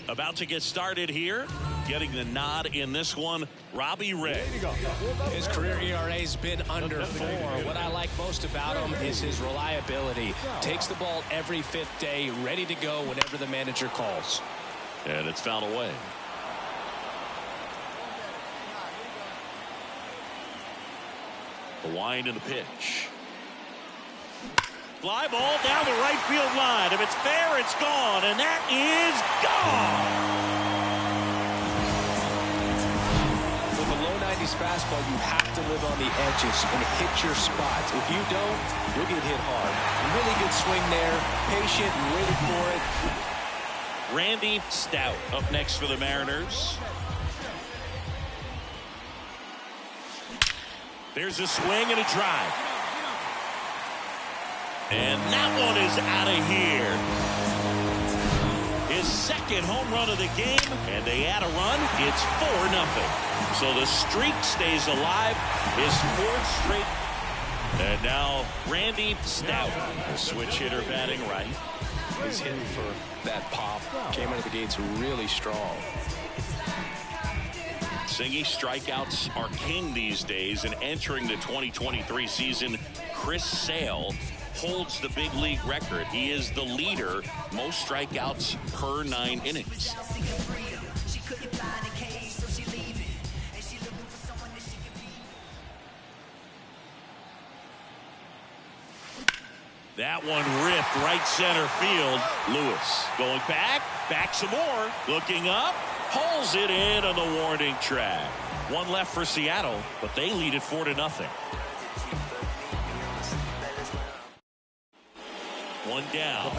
About to get started here. Getting the nod in this one, Robbie Ray. His career ERA has been under 4. What I like most about him is his reliability. Takes the ball every 5th day, ready to go whenever the manager calls. And it's fouled away. The wind and the pitch. Fly ball down the right field line. If it's fair, it's gone, and that is gone. With a low 90s fastball, you have to live on the edges and hit your spots. If you don't, you'll get hit hard. Really good swing there, patient, and waited for it. Randy Stout up next for the Mariners. There's a swing and a drive. And that one is out of here. His second home run of the game, and they add a run. It's 4-0. So the streak stays alive. His 4th straight. And now Randy Stout, the switch hitter batting right. He's hitting for that pop. Came out of the gates really strong. Singy, strikeouts are king these days, and entering the 2023 season, Chris Sale holds the big league record. He is the leader, most strikeouts per 9 innings. That one ripped right center field. Lewis going back some more, looking up, pulls it in on the warning track. One left for Seattle, but they lead it 4-0. One down.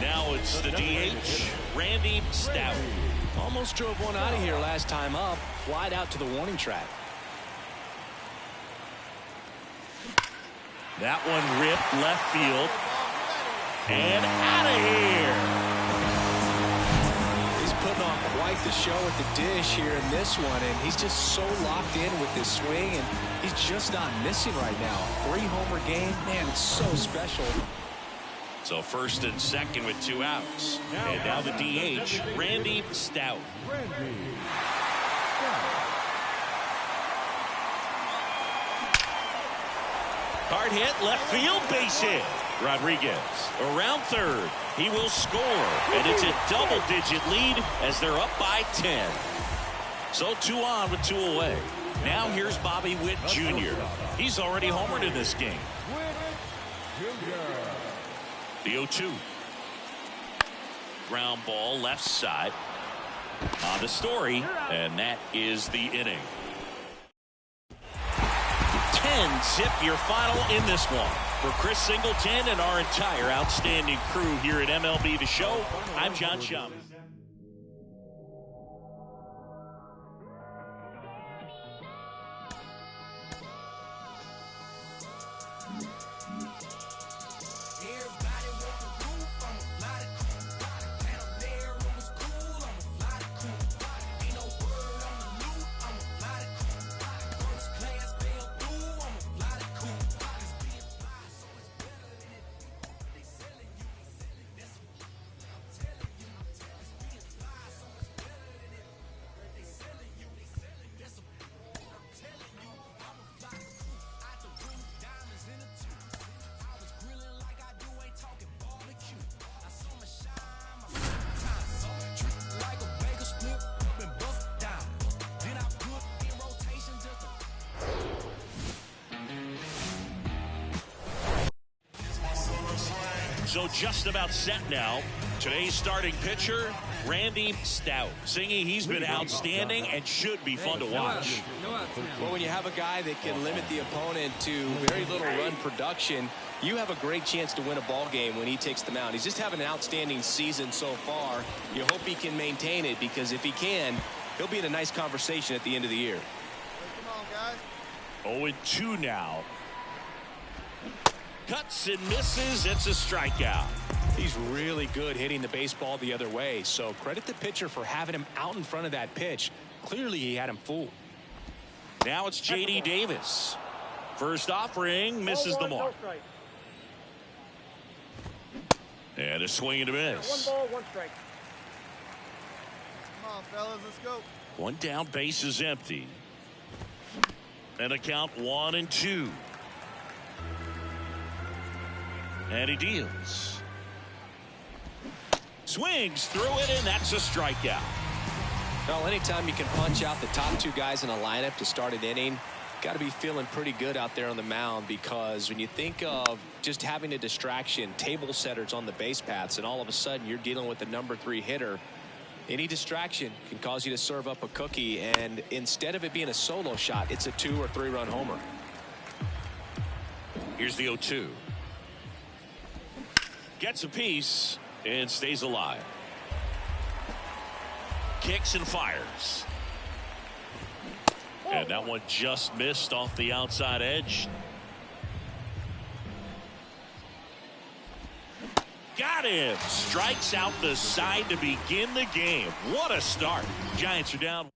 Now it's the DH, Randy Stout. Almost drove one out of here last time up. Flied out to the warning track. That one ripped left field. And out of here. He's putting on quite the show at the dish here in this one, and he's just so locked in with this swing, and he's just not missing right now. 3-homer game, man, it's so special. So first and second with 2 outs. And now the DH, Randy Stout. Hard hit, left field, base hit. Rodriguez around third. He will score, and it's a double-digit lead as they're up by 10. So 2 on with 2 away. Now here's Bobby Witt Jr. He's already homered in this game. The 0-2. Ground ball left side. On the Story, and that is the inning. 10-zip your final in this one. For Chris Singleton and our entire outstanding crew here at MLB The Show, I'm John Schaum. So just about set now. Today's starting pitcher, Randy Stout. Singy, he's been outstanding and should be fun to watch. Well, when you have a guy that can limit the opponent to very little run production, you have a great chance to win a ball game when he takes them out. He's just having an outstanding season so far. You hope he can maintain it, because if he can, he'll be in a nice conversation at the end of the year. Come on, guys. 0-2 now. Cuts and misses. It's a strikeout. He's really good hitting the baseball the other way, so credit the pitcher for having him out in front of that pitch. Clearly he had him fooled. Now it's J.D. Davis. First offering, misses the mark. And a swing and a miss. 1 ball, 1 strike. Come on, fellas, let's go. One down, base is empty. And a count 1-2. And he deals. Swings through it, and that's a strikeout. Well, anytime you can punch out the top two guys in a lineup to start an inning, got to be feeling pretty good out there on the mound, because when you think of just having a distraction, table setters on the base paths, and all of a sudden you're dealing with the number 3 hitter, any distraction can cause you to serve up a cookie, and instead of it being a solo shot, it's a 2 or 3 run homer. Here's the 0-2. Gets a piece and stays alive. Kicks and fires. And that one just missed off the outside edge. Got him. Strikes out the side to begin the game. What a start. Giants are down.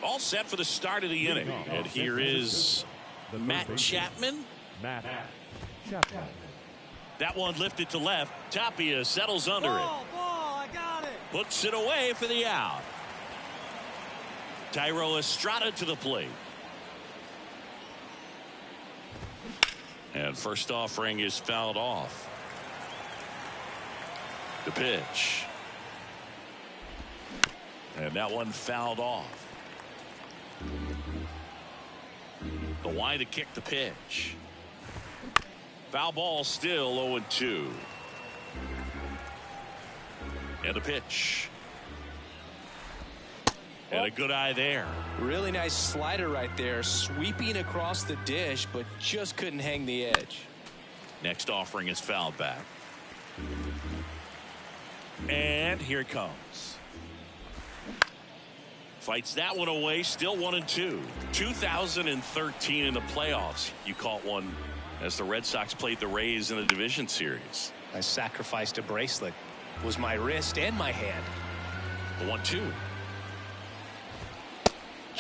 All set for the start of the inning. And here is Matt Chapman. That one lifted to left. Tapia settles under it. I got it. Puts it away for the out. Tyro Estrada to the plate. And first offering is fouled off. The pitch. And that one fouled off. The wide to kick the pitch. Foul ball, still 0-2. And a pitch. And a good eye there. Really nice slider right there, sweeping across the dish, but just couldn't hang the edge. Next offering is fouled back. And here it comes. Fights that one away, still 1-2. 2013 in the playoffs, you caught one as the Red Sox played the Rays in a division series. I sacrificed a bracelet. It was my wrist and my hand. The 1-2.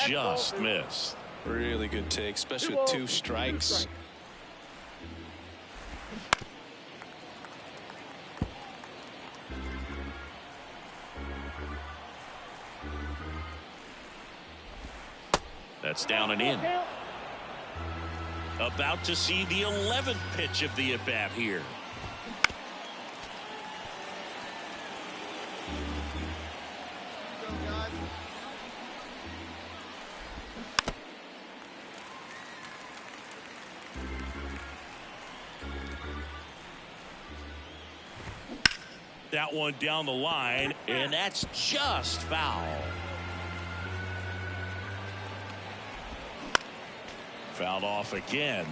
Just missed. Really good take, especially with 2 strikes. That's down and in. About to see the 11th pitch of the at-bat here. That one down the line, and that's just foul. Fouled off again,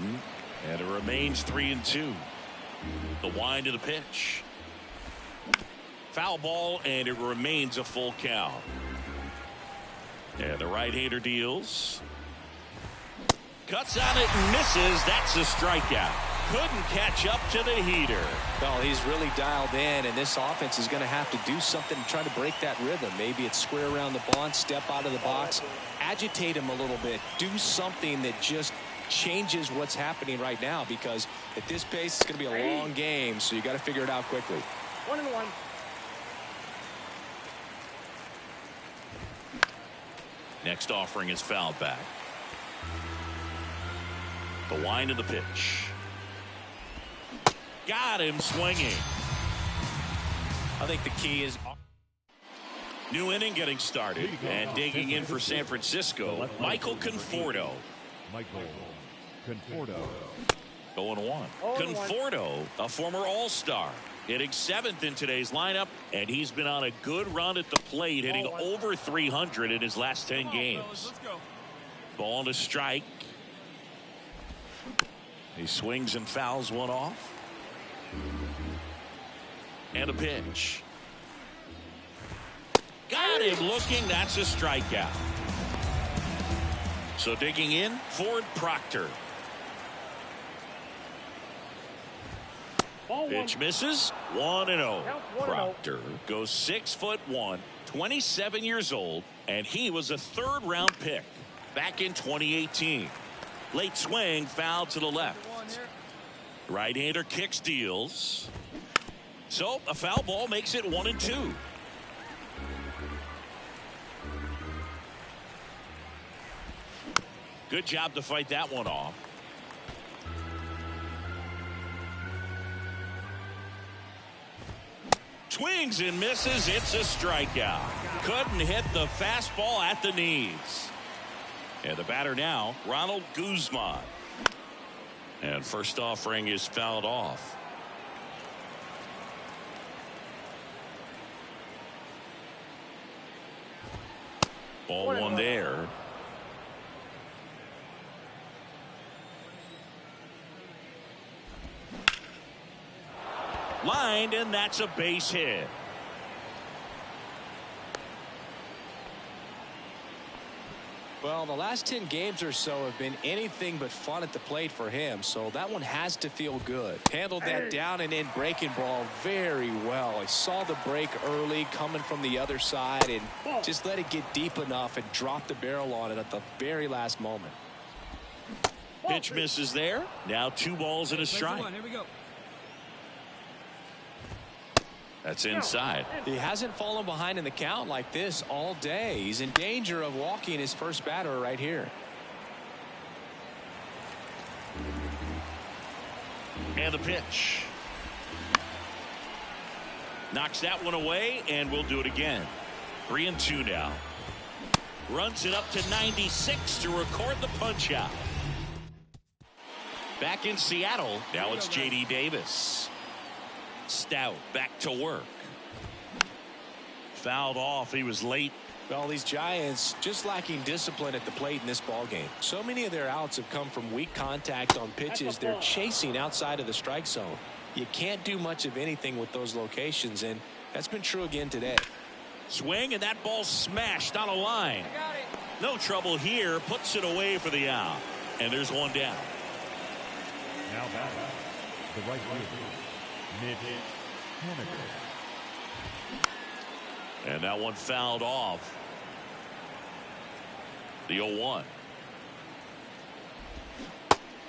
and it remains 3-2. The wind of the pitch. Foul ball, and it remains a full count. And the right-hander deals. Cuts on it and misses. That's a strikeout. Couldn't catch up to the heater. Well, he's really dialed in, and this offense is going to have to do something to try to break that rhythm. Maybe it's square around the bunt, step out of the box, agitate him a little bit, do something that just changes what's happening right now, because at this pace it's going to be a long game, so you got to figure it out quickly. 1-1. Next offering is fouled back. The wind of the pitch. Got him swinging. I think the key is new inning getting started, and digging in for San Francisco, Michael Conforto. Going 1. Conforto, a former All-Star, hitting 7th in today's lineup, and he's been on a good run at the plate, hitting over 300 in his last 10 games. Ball to strike. He swings and fouls one off. And a pitch. Got him looking. That's a strikeout. So digging in, Ford Proctor. Pitch misses. 1-0. Proctor goes 6'1", 27 years old, and he was a 3rd-round pick back in 2018. Late swing, foul to the left. Right-hander kicks, deals. So a foul ball makes it 1-2. Good job to fight that one off. Swings and misses. It's a strikeout. Couldn't hit the fastball at the knees. And the batter now, Ronald Guzman. And first offering is fouled off. Ball one there. Lined, and that's a base hit. Well, the last 10 games or so have been anything but fun at the plate for him, so that one has to feel good. Handled that down and in breaking ball very well. He saw the break early coming from the other side and just let it get deep enough and drop the barrel on it at the very last moment. Pitch misses there. Now 2 balls and a strike. Here we go. That's inside. He hasn't fallen behind in the count like this all day. He's in danger of walking his first batter right here. And the pitch. Knocks that one away, and we'll do it again. 3-2 now. Runs it up to 96 to record the punch out. Back in Seattle, now it's J.D. Davis. Stout back to work. Fouled off. He was late. Well, these Giants just lacking discipline at the plate in this ball game. So many of their outs have come from weak contact on pitches they're chasing outside of the strike zone. You can't do much of anything with those locations, and that's been true again today. Swing, and that ball smashed on a line. No trouble here. Puts it away for the out. And there's one down. Now back, the right fielder, Mitch Haniger. And that one fouled off. The 0-1.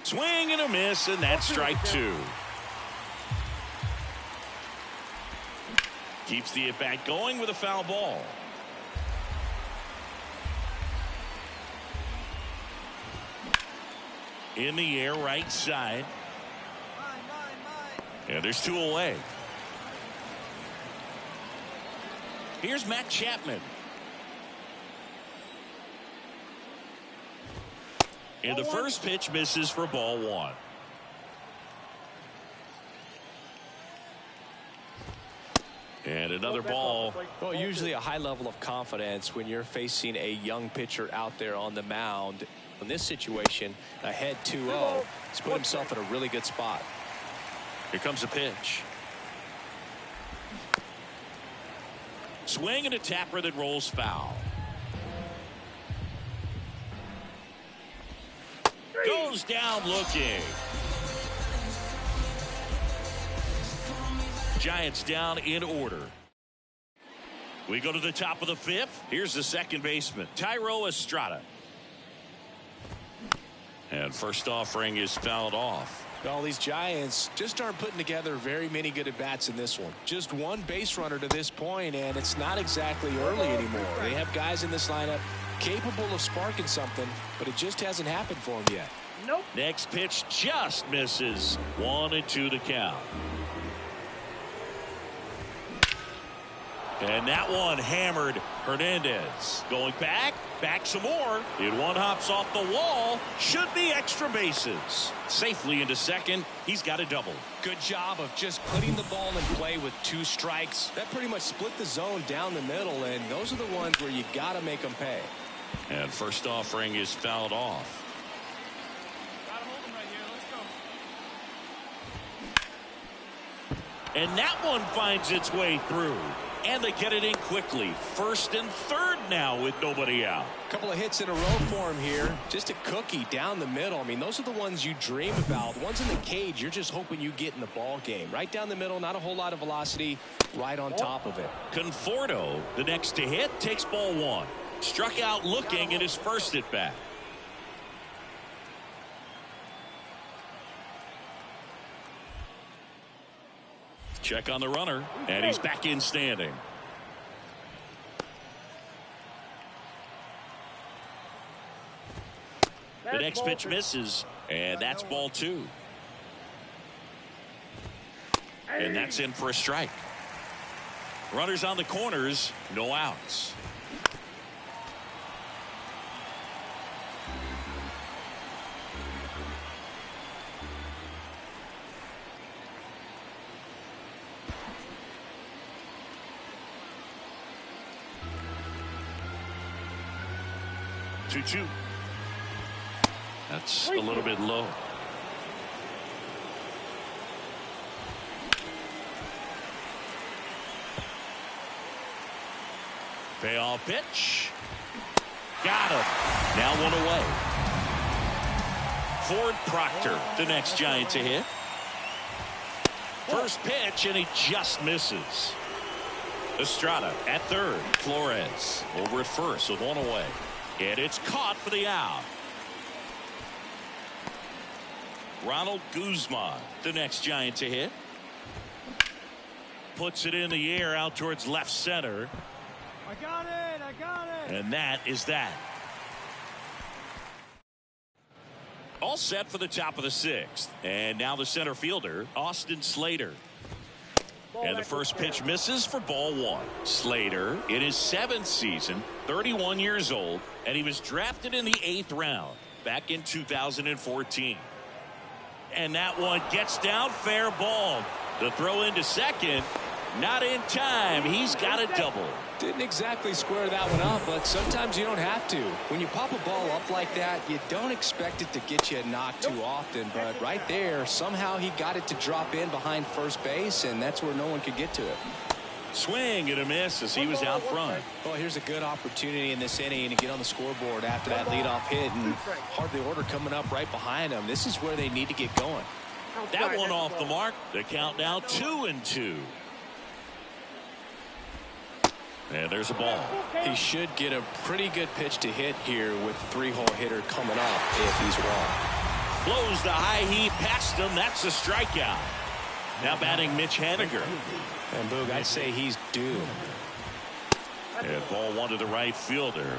Swing and a miss, and that's strike 2. Keeps the at-bat going with a foul ball. In the air, right side. And there's 2 away. Here's Matt Chapman. And the first pitch misses for ball 1. And another ball. Well, usually a high level of confidence when you're facing a young pitcher out there on the mound. In this situation, ahead 2-0, he's put himself in a really good spot. Here comes a pitch. Swing and a tapper that rolls foul. Goes down looking. Giants down in order. We go to the top of the 5th. Here's the second baseman, Thairo Estrada. And first offering is fouled off. Well, these Giants just aren't putting together very many good at-bats in this one. Just one base runner to this point, and it's not exactly early anymore. They have guys in this lineup capable of sparking something, but it just hasn't happened for them yet. Nope. Next pitch just misses. 1-2 the count. And that one hammered Hernandez. Going back some more. And one hops off the wall. Should be extra bases. Safely into second. He's got a double. Good job of just putting the ball in play with 2 strikes. That pretty much split the zone down the middle, and those are the ones where you got to make them pay. And first offering is fouled off. Gotta hold him right here. Let's go. And that one finds its way through. And they get it in quickly. First and third now with nobody out. A couple of hits in a row for him here. Just a cookie down the middle. I mean, those are the ones you dream about. The ones in the cage, you're just hoping you get in the ball game. Right down the middle, not a whole lot of velocity, right on top of it. Conforto, the next to hit, takes ball 1. Struck out looking in his first at bat. Check on the runner, and he's back in standing. The next pitch misses, and that's ball 2. And that's in for a strike. Runners on the corners, no outs. Two. That's a little bit low. Payoff pitch. Got him. Now 1 away. Ford Proctor, the next Giant to hit. First pitch, and he just misses. Estrada at third. Flores over at first with 1 away. And it's caught for the out. Ronald Guzman, the next Giant to hit. Puts it in the air out towards left center. I got it. And that is that. All set for the top of the 6th. And now the center fielder, Austin Slater. And the first pitch misses for ball 1. Slater in his 7th season, 31 years old, and he was drafted in the 8th round back in 2014. And that one gets down, fair ball. The throw into second, not in time. He's got a double. Didn't exactly square that one up, but sometimes you don't have to. When you pop a ball up like that, you don't expect it to get you a knock too often. But right there, somehow he got it to drop in behind first base, and that's where no one could get to it. Swing and a miss as he was out front. Well, here's a good opportunity in this inning to get on the scoreboard after that leadoff hit, and hardly order coming up right behind them. This is where they need to get going. That one off the mark. The count now 2-2. And there's a ball. He should get a pretty good pitch to hit here with 3-hole hitter coming up if he's wrong. Blows the high heat past him. That's a strikeout. Now batting Mitch Haniger. And Boog, I'd say he's due. And ball 1 to the right fielder.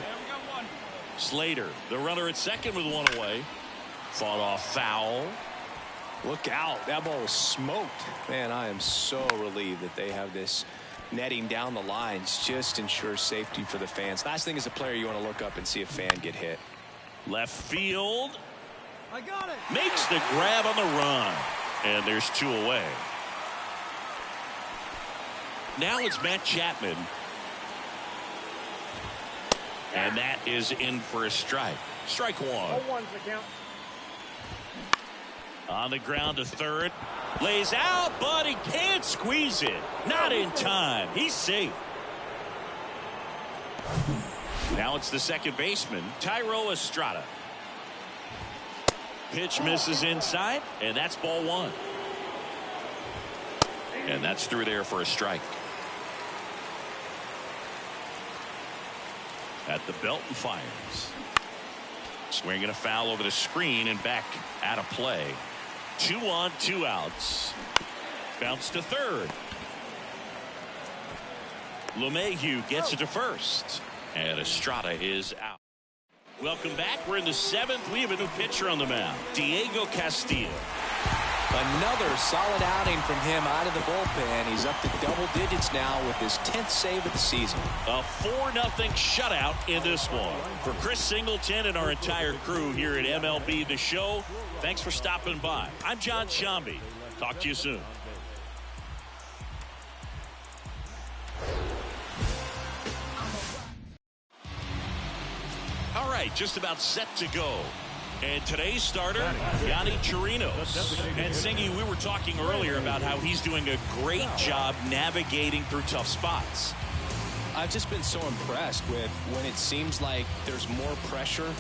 Slater, the runner at second with 1 away. Fought off foul. Look out. That ball was smoked. Man, I am so relieved that they have this netting down the lines. Just ensures safety for the fans. Last thing as a player, you want to look up and see a fan get hit. Left field. I got it. Makes the grab on the run. And there's 2 away. Now it's Matt Chapman. And that is in for a strike. Strike 1. 0-1's the count. On the ground to third. Lays out, but he can't squeeze it. Not in time. He's safe. Now it's the second baseman, Thairo Estrada. Pitch misses inside, and that's ball 1. And that's through there for a strike. At the belt and fires. Swinging a foul over the screen and back out of play. 2 on, 2 outs. Bounce to third. LeMahieu gets it to first. And Estrada is out. Welcome back. We're in the 7th. We have a new pitcher on the mound, Diego Castillo. Another solid outing from him out of the bullpen. He's up to double digits now with his 10th save of the season. A 4-0 shutout in this one. For Chris Singleton and our entire crew here at MLB The Show, thanks for stopping by. I'm John Shambi. Talk to you soon. All right, just about set to go. And today's starter, Yonny Chirinos. And Singy, we were talking earlier about how he's doing a great job navigating through tough spots. I've just been so impressed with when it seems like there's more pressure,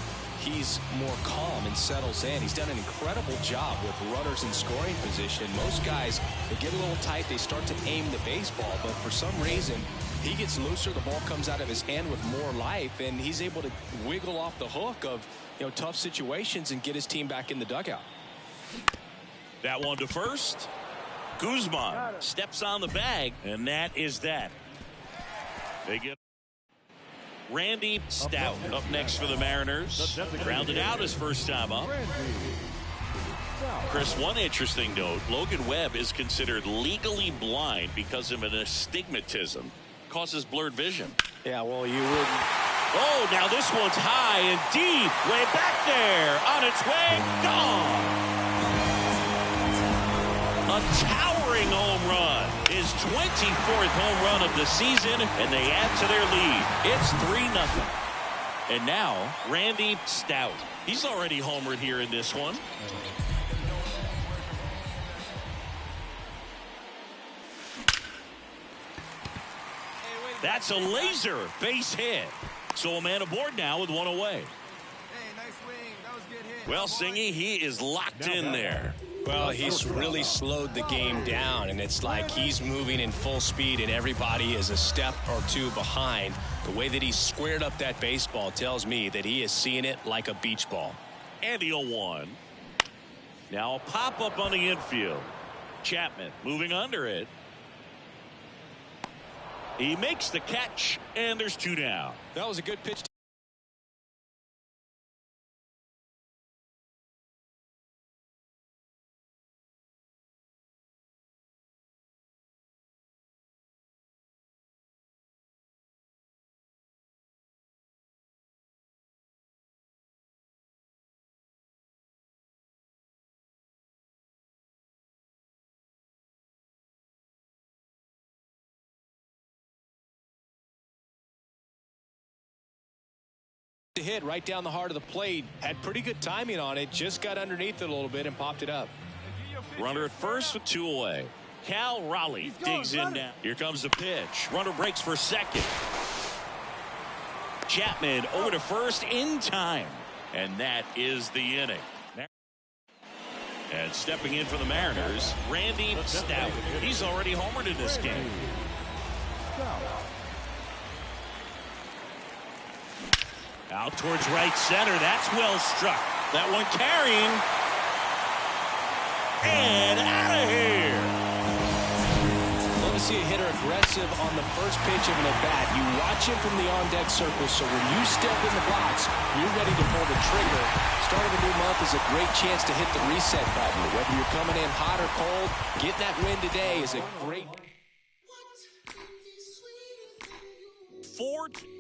he's more calm and settles in. He's done an incredible job with runners in scoring position. Most guys, they get a little tight, they start to aim the baseball, but for some reason, he gets looser, the ball comes out of his hand with more life, and he's able to wiggle off the hook of tough situations and get his team back in the dugout. That one to first. Guzman steps on the bag, and that is that. They get Randy Stout up next for the Mariners. Grounded out his first time up. Chris, one interesting note, Logan Webb is considered legally blind because of an astigmatism. Causes blurred vision. Yeah, well, you wouldn't. Oh, now this one's high and deep. Way back there. On its way. Gone. A towering home run. His 24th home run of the season, and they add to their lead. It's 3-0. And now, Randy Stout. He's already homered here in this one. That's a laser base hit. So a man aboard now with one away. Hey, nice swing. That was a good hit. Well, Singy, he is locked in there. Well, he's really slowed the game down, and it's like he's moving in full speed, and everybody is a step or two behind. The way that he squared up that baseball tells me that he is seeing it like a beach ball. And the 0-1. Now a pop-up on the infield. Chapman moving under it. He makes the catch, and there's 2 down. That was a good pitch. Hit right down the heart of the plate. Had pretty good timing on it. Just got underneath it a little bit and popped it up. Runner at first with 2 away. Cal Raleigh digs in now. Here comes the pitch. Runner breaks for second. Chapman over to first in time. And that is the inning. And stepping in for the Mariners, Randy Stout. He's already homered in this game. Out towards right center. That's well struck. That one carrying. And out of here. Love to see a hitter aggressive on the first pitch of an at-bat. You watch him from the on-deck circle, so when you step in the box, you're ready to pull the trigger. Start of a new month is a great chance to hit the reset button. Whether you're coming in hot or cold, getting that win today is a great... 4.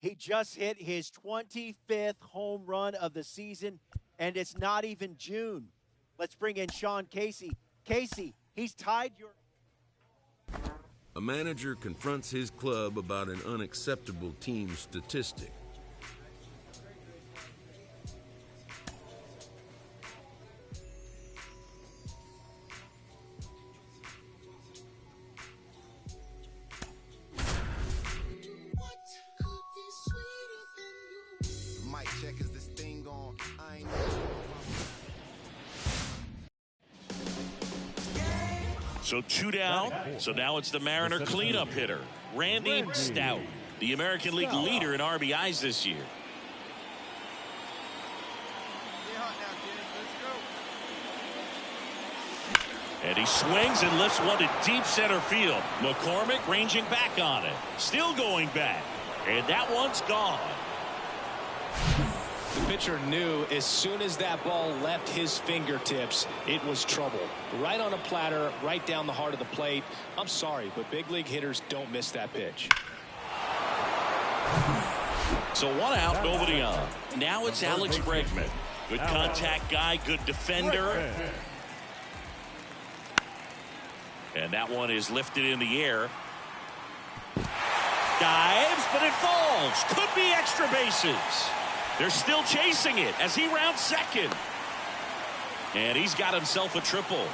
He just hit his 25th home run of the season, and it's not even June. Let's bring in Sean Casey. Casey, he's tied your... A manager confronts his club about an unacceptable team statistic. So 2 down. So now it's the Mariner cleanup hitter, Randy Stout, the American League leader in RBIs this year. And he swings and lifts one to deep center field. McCormick ranging back on it. Still going back. And that one's gone. The pitcher knew as soon as that ball left his fingertips, it was trouble. Right on a platter, right down the heart of the plate. I'm sorry, but big league hitters don't miss that pitch. So 1 out, nobody on. Now it's Alex Bregman. Good contact guy, good defender. And that one is lifted in the air. Dives, but it falls. Could be extra bases. They're still chasing it as he rounds second. And he's got himself a triple.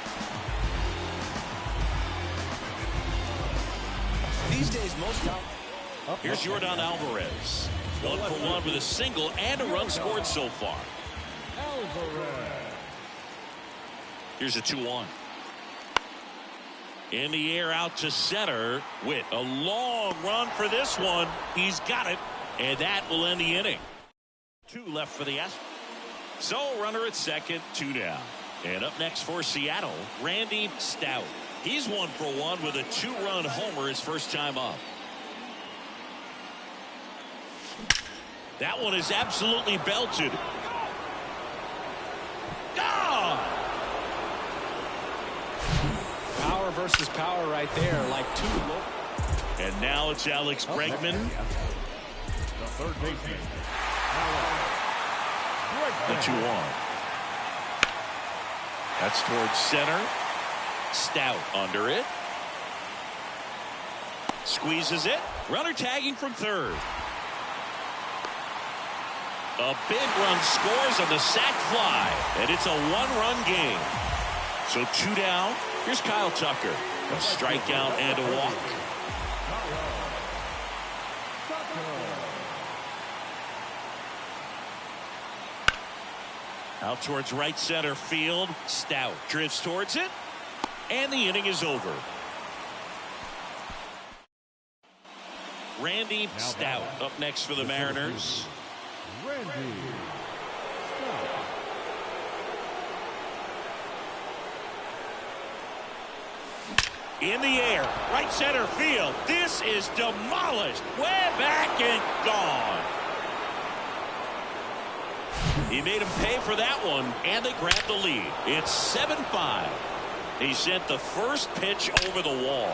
These days, most... Here's Jordan Alvarez. 1 for 1 with a single and a run scored so far. Here's a 2-1. In the air out to center with a long run for this one. He's got it, and that will end the inning. 2 left for the Astros. So runner at second, 2 down. And up next for Seattle, Randy Stout. He's 1 for 1 with a 2-run homer his first time up. That one is absolutely belted. Gone! Power versus power right there, like 2 low. And now it's Alex Bregman. The third baseman. The 2-1. That's towards center. Stout under it. Squeezes it. Runner tagging from third. A big run scores on the sac fly, and it's a 1-run game. So 2 down. Here's Kyle Tucker. A strikeout and a walk. Out towards right center field. Stout drifts towards it, and the inning is over. Randy Stout up next for the Mariners. Randy In the air, right center field. This is demolished. Way back and gone. He made him pay for that one, and they grabbed the lead. It's 7-5. He sent the first pitch over the wall.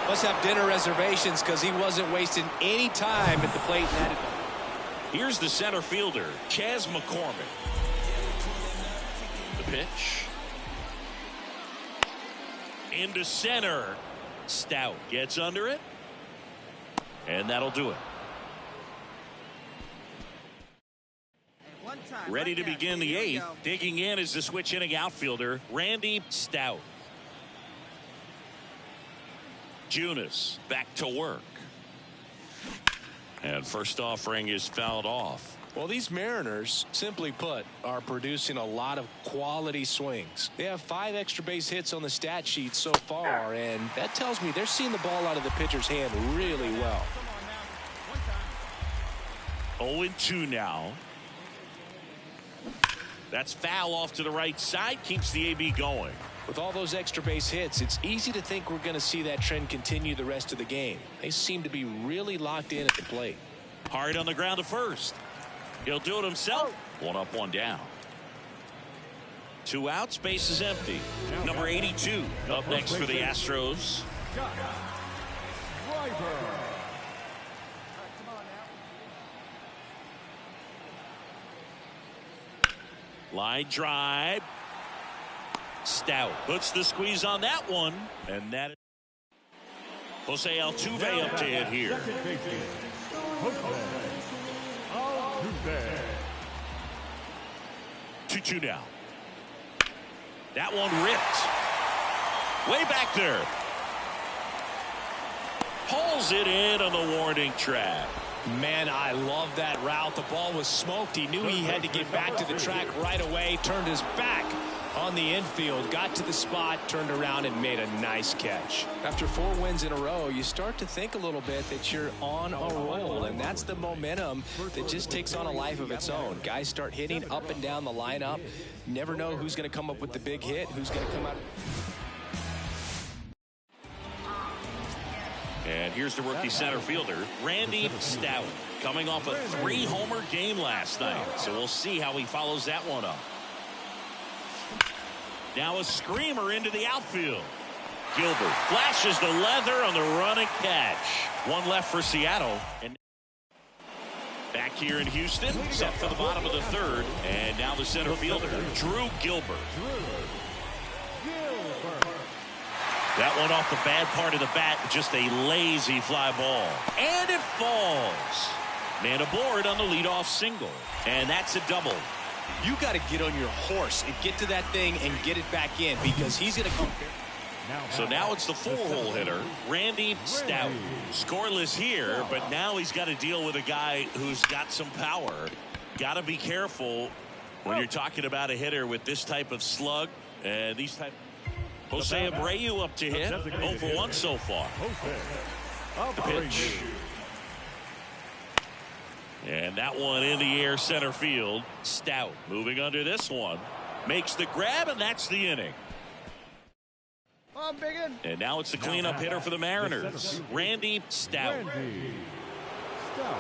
Must have dinner reservations because he wasn't wasting any time at the plate. Here's the center fielder, Chas McCormick. The pitch. Into center. Stout gets under it. And that'll do it. Ready to begin the 8th. Digging in is the switch inning outfielder, Randy Stout. Junis back to work. And first offering is fouled off. Well, these Mariners, simply put, are producing a lot of quality swings. They have 5 extra base hits on the stat sheet so far, and that tells me they're seeing the ball out of the pitcher's hand really well. 0-2 now. That's foul off to the right side, keeps the AB going. With all those extra base hits, it's easy to think we're going to see that trend continue the rest of the game. They seem to be really locked in at the plate. Hard on the ground to first. He'll do it himself. 1 up, 1 down. 2 outs, base is empty. Number 82 up next for the Astros. Line drive. Stout puts the squeeze on that one, and that is Jose Altuve up to hit here. 2-2 now. That one ripped. Way back there. Pulls it in on the warning track. Man, I love that route. The ball was smoked. He knew he had to get back to the track right away. Turned his back on the infield. Got to the spot, turned around, and made a nice catch. After 4 wins in a row, you start to think a little bit that you're on a roll. And that's the momentum that just takes on a life of its own. Guys start hitting up and down the lineup. Never know who's going to come up with the big hit, who's going to come out. And here's the rookie center fielder, Randy Stout, coming off a 3-homer game last night. So we'll see how he follows that one up. Now a screamer into the outfield. Gilbert flashes the leather on the run and catch. 1 left for Seattle. And back here in Houston, set for the bottom of the 3rd. And now the center fielder, Drew Gilbert. That one off the bad part of the bat, just a lazy fly ball. And it falls. Man aboard on the leadoff single. And that's a double. You got to get on your horse and get to that thing and get it back in because he's going to come. So now it's the 4-hole hitter, Randy Stout. Scoreless here, but now he's got to deal with a guy who's got some power. Got to be careful when you're talking about a hitter with this type of slug and these type. Jose Abreu up to hit. 0 for 1 so far. The pitch. And that one in the air center field. Stout moving under this one. Makes the grab, and that's the inning. I'm biggin'. And now it's the cleanup hitter for the Mariners, Randy Stout. Randy Stout.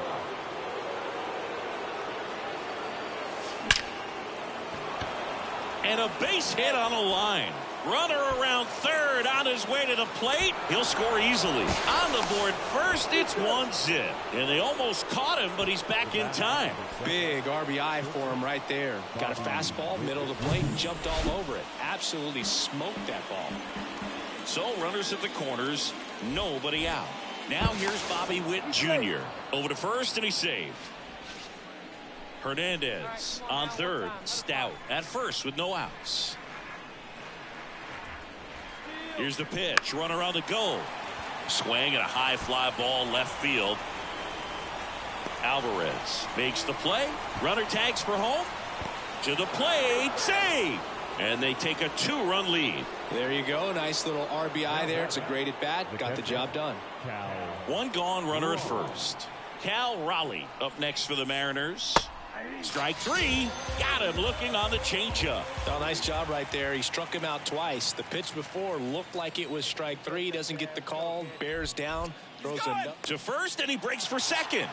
And a base hit on a line. Runner around third on his way to the plate. He'll score easily. On the board first, it's 1-0. And they almost caught him, but he's back in time. Big RBI for him right there. Got a fastball, middle of the plate, jumped all over it. Absolutely smoked that ball. So runners at the corners, nobody out. Now here's Bobby Witt Jr. Over to first, and he's saved. Hernandez on third. Stout at first with no outs. Here's the pitch. Runner on the go. Swing and a high fly ball left field. Alvarez makes the play. Runner tags for home. To the plate. Save. And they take a 2-run lead. There you go. Nice little RBI there. It's a great at bat. Got the job done. One gone, runner at first. Cal Raleigh up next for the Mariners. Strike three. Got him looking on the changeup. Oh, nice job right there. He struck him out twice. The pitch before looked like it was strike three. Doesn't get the call. Bears down. Throws a to first, and he breaks for second.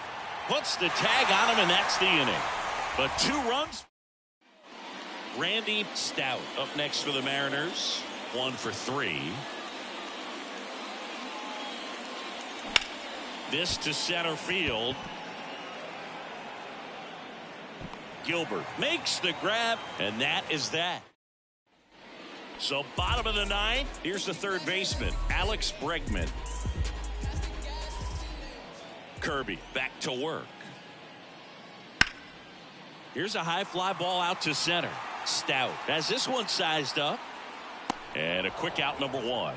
Puts the tag on him, and that's the inning. But 2 runs. Randy Stout up next for the Mariners. 1 for 3. This to center field. Gilbert makes the grab, and that is that. So bottom of the 9th, here's the third baseman, Alex Bregman. Kirby back to work. Here's a high fly ball out to center. Stout has this one sized up. And a quick out, number 1.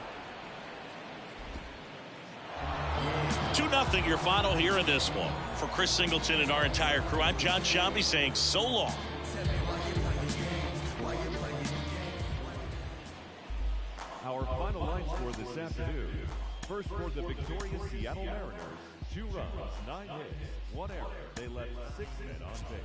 2-0 your final here in this one. For Chris Singleton and our entire crew, I'm John Shambi saying so long. Our final line score this afternoon. First for the victorious Seattle Mariners. 2 runs, 9 hits, 1 error. They left 6 men on base.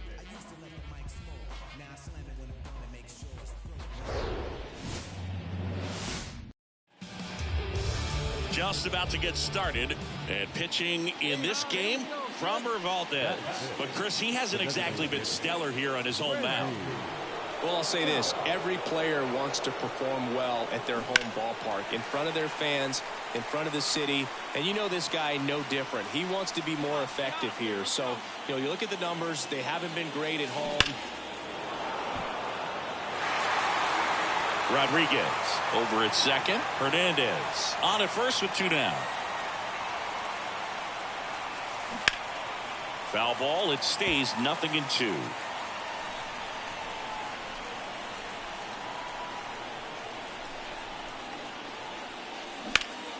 Just about to get started, and pitching in this game, Framber Valdez. But Chris, he hasn't exactly been stellar here on his home mound. Well, I'll say this. Every player wants to perform well at their home ballpark, in front of their fans, in front of the city. And you know this guy no different. He wants to be more effective here. So, you look at the numbers. They haven't been great at home. Rodriguez over at second. Hernandez on at first with 2 down. Foul ball. It stays 0-2.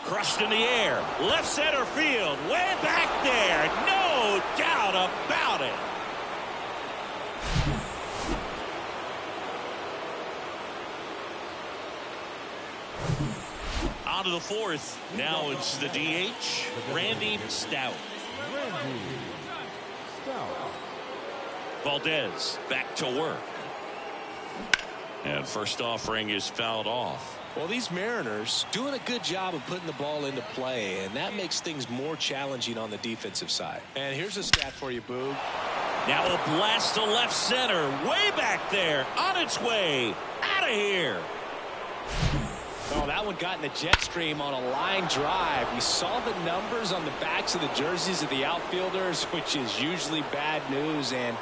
Crushed in the air. Left center field. Way back there. No doubt about it. On to the 4th. Now it's the DH, Randy Stout. Randy Stout. Valdez back to work. And first offering is fouled off. Well, these Mariners doing a good job of putting the ball into play, and that makes things more challenging on the defensive side. And here's a stat for you, Boog. Now a blast to left center. Way back there. On its way. Out of here. Oh, that one got in the jet stream on a line drive. We saw the numbers on the backs of the jerseys of the outfielders, which is usually bad news, and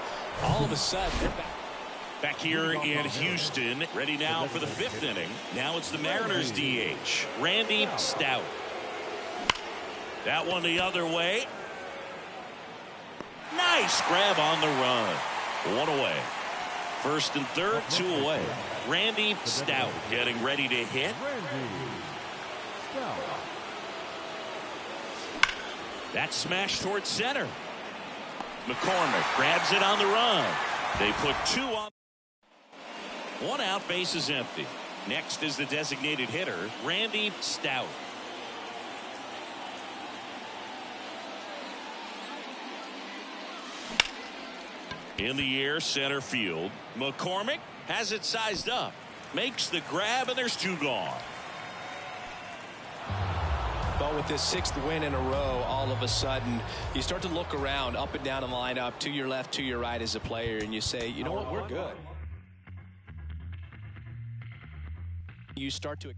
all of a sudden they're back. Back here in Houston, ready now for the 5th inning. Now it's the Mariners DH, Randy Stout. That one the other way. Nice grab on the run. 1 away. First and third, 2 away. Randy Stout getting ready to hit. That smash towards center. McCormick grabs it on the run. They put 2 on. 1 out, base is empty. Next is the designated hitter, Randy Stout. In the air, center field. McCormick has it sized up. Makes the grab, and there's 2 gone. But with this 6th win in a row, all of a sudden, you start to look around up and down the lineup, to your left, to your right as a player, and you say, you know what, we're good. You start to...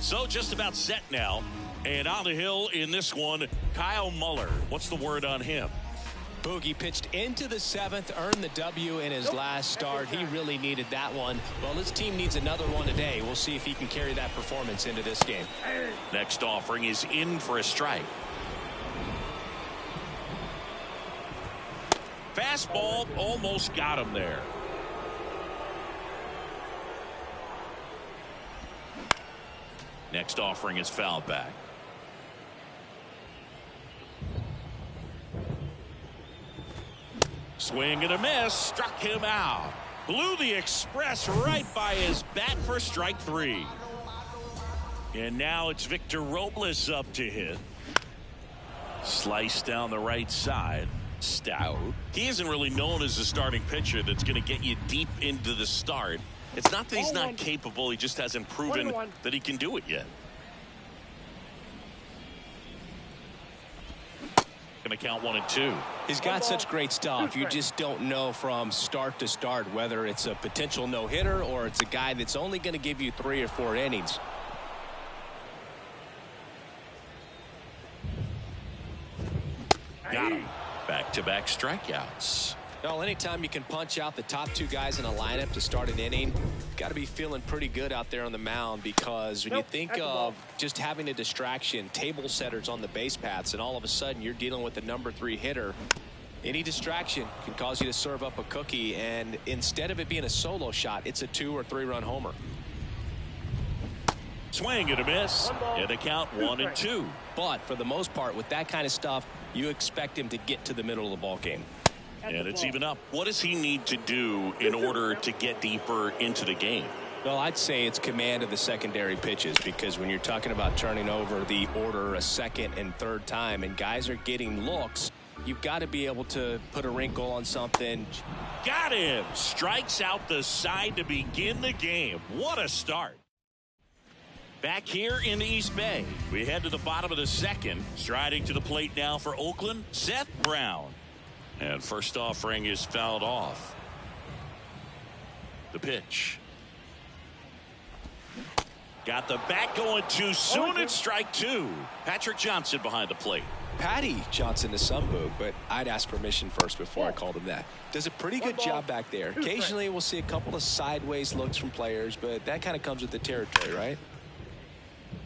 So just about set now. And on the hill in this one, Kyle Muller. What's the word on him? Boogie pitched into the 7th, earned the W in his last start. He really needed that one. Well, his team needs another one today. We'll see if he can carry that performance into this game. Next offering is in for a strike. Fastball almost got him there. Next offering is fouled back. Swing and a miss. Struck him out. Blew the express right by his bat for strike 3. And now it's Victor Robles up to hit. Slice down the right side. Stout. He isn't really known as a starting pitcher that's going to get you deep into the start. It's not that he's not capable. He just hasn't proven that he can do it yet. Going to count 1-2. He's got such great stuff. You just don't know from start to start whether it's a potential no-hitter or it's a guy that's only going to give you 3 or 4 innings. Got him. Back-to-back strikeouts. Well, anytime you can punch out the top 2 guys in a lineup to start an inning, you've got to be feeling pretty good out there on the mound, because when you think of just having a distraction, table setters on the base paths, and all of a sudden you're dealing with the number 3 hitter, any distraction can cause you to serve up a cookie, and instead of it being a solo shot, it's a 2 or 3 run homer. Swing and a miss, and the count 1-2. But for the most part, with that kind of stuff, you expect him to get to the middle of the ball game. And it's even up. What does he need to do in order to get deeper into the game? Well, I'd say it's command of the secondary pitches, because when you're talking about turning over the order a second and third time and guys are getting looks, you've got to be able to put a wrinkle on something. Got him. Strikes out the side to begin the game. What a start. Back here in the East Bay, we head to the bottom of the second. Striding to the plate now for Oakland, Seth Brown. And first offering is fouled off. The pitch. Got the bat going too soon. It's strike two. Patrick Johnson behind the plate. Patty Johnson to some boot, but I'd ask permission first before I called him that. Does a pretty good job back there. Occasionally we'll see a couple of sideways looks from players, but that kind of comes with the territory, right?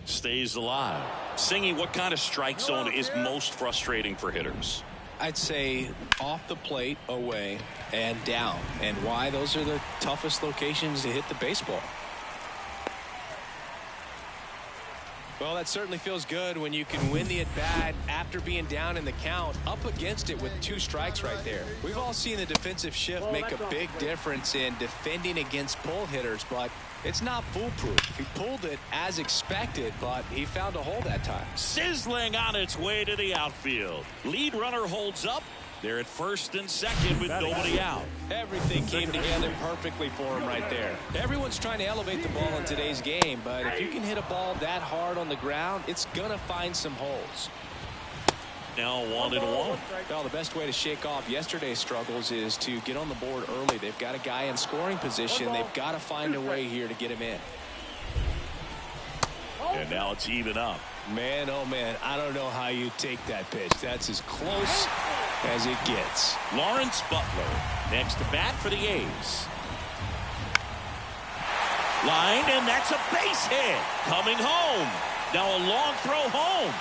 Stays alive. Singy, what kind of strike zone is most frustrating for hitters? I'd say off the plate, away, and down. And why? Those are the toughest locations to hit the baseball. Well, that certainly feels good when you can win the at-bat after being down in the count, up against it with 2 strikes right there. We've all seen the defensive shift make a big difference in defending against pull hitters, but it's not foolproof. He pulled it as expected, but he found a hole that time. Sizzling on its way to the outfield. Lead runner holds up. They're at first and second with nobody out. Everything came together perfectly for him right there. Everyone's trying to elevate the ball in today's game, but if you can hit a ball that hard on the ground, it's going to find some holes. Now 1-1. Well, the best way to shake off yesterday's struggles is to get on the board early. They've got a guy in scoring position. They've got to find a way here to get him in. And now it's even up. Man, oh man, I don't know how you take that pitch. That's as close as it gets. Lawrence Butler next to bat for the A's. Line, and that's a base hit. Coming home. Now a long throw home.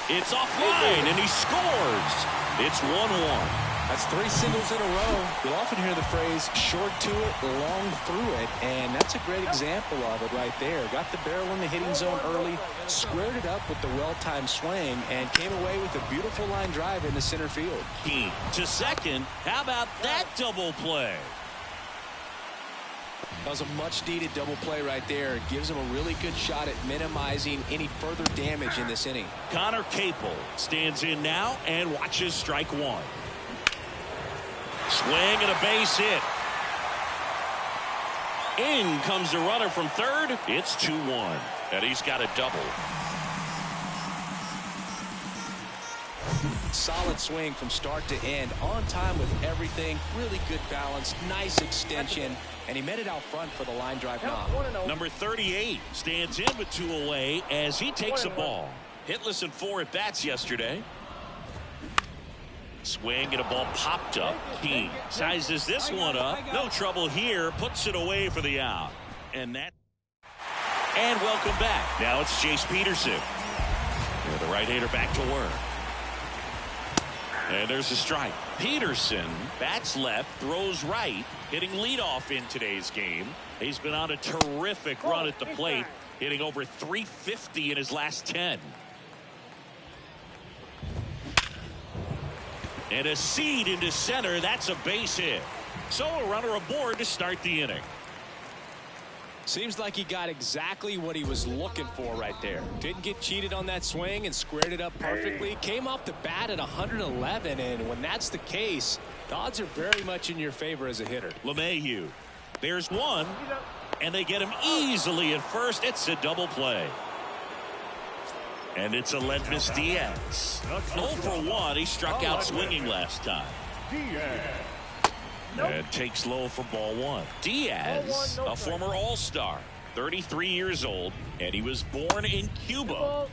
It's offline, and he scores. It's 1-1. That's 3 singles in a row. You'll often hear the phrase short to it, long through it, and that's a great example of it right there. Got the barrel in the hitting zone early, squared it up with the well-timed swing, and came away with a beautiful line drive into center field. Key to second. How about that double play? That was a much-needed double play right there. It gives him a really good shot at minimizing any further damage in this inning. Connor Capel stands in now and watches strike one. Swing and a base hit. In comes the runner from third. It's 2-1. And he's got a double. Solid swing from start to end. On time with everything. Really good balance. Nice extension. And he met it out front for the line drive knob. Number 38 stands in with 2 away as he takes a ball. Hitless in 4 at-bats yesterday. Swing and a ball popped up. He sizes this one up. No trouble here. Puts it away for the out. And welcome back. Now it's Chase Peterson. And the right-hander back to work. And there's a strike. Peterson bats left, throws right, hitting leadoff in today's game. He's been on a terrific run at the plate, hitting over 350 in his last 10. And a seed into center. That's a base hit. So a runner aboard to start the inning. Seems like he got exactly what he was looking for right there. Didn't get cheated on that swing and squared it up perfectly. Came off the bat at 111, and when that's the case, the odds are very much in your favor as a hitter. LeMahieu. There's one, and they get him easily at first. It's a double play. And it's Aledmys Diaz. 0 for 1. He struck out swinging last time. And takes low for ball 1. Diaz, a former All-Star, 33 years old, and he was born in Cuba.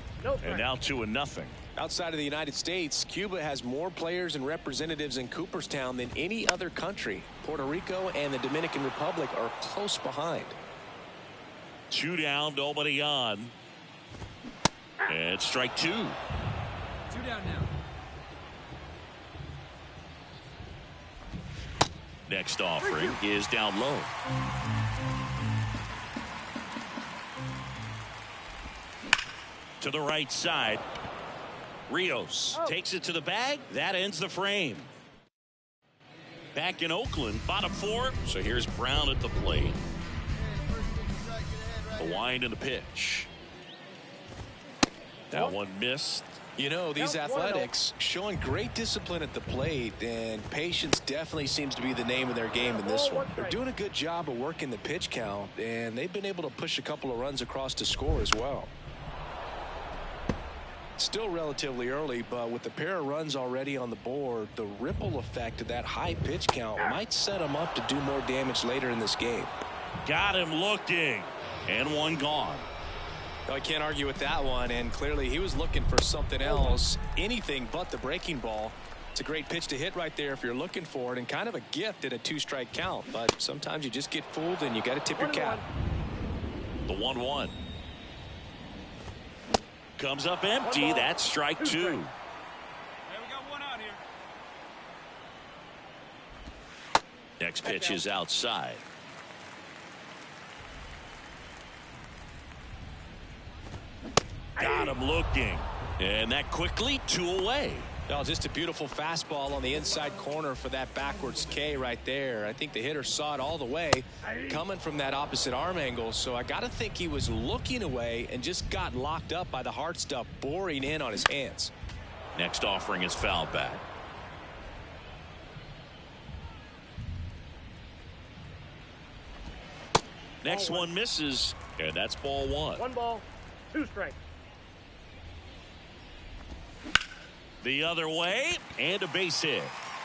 And now 2-0. Outside of the United States, Cuba has more players and representatives in Cooperstown than any other country. Puerto Rico and the Dominican Republic are close behind. 2 down, nobody on. And strike 2. 2 down now. Next offering is down low. To the right side. Rios takes it to the bag. That ends the frame. Back in Oakland, bottom 4. So here's Brown at the plate. The wind and the pitch. That one missed. You know, these Athletics showing great discipline at the plate, and patience definitely seems to be the name of their game in this one. They're doing a good job of working the pitch count, and they've been able to push a couple of runs across to score as well. Still relatively early, but with the pair of runs already on the board, the ripple effect of that high pitch count might set them up to do more damage later in this game. Got him looking, and one gone. I can't argue with that one, and clearly he was looking for something else, anything but the breaking ball. It's a great pitch to hit right there if you're looking for it, and kind of a gift at a 2-strike count, but sometimes you just get fooled and you got to tip your cap. The 1-1 comes up empty. That's strike 2. Hey, we got one out here. Next pitch is outside. Got him looking, and that quickly 2 away. Oh, just a beautiful fastball on the inside corner for that backwards K right there. I think the hitter saw it all the way coming from that opposite arm angle, so I got to think he was looking away and just got locked up by the hard stuff boring in on his hands. Next offering is foul back. Next one misses, and that's ball 1. 1 ball, 2 strikes. The other way, and a base hit.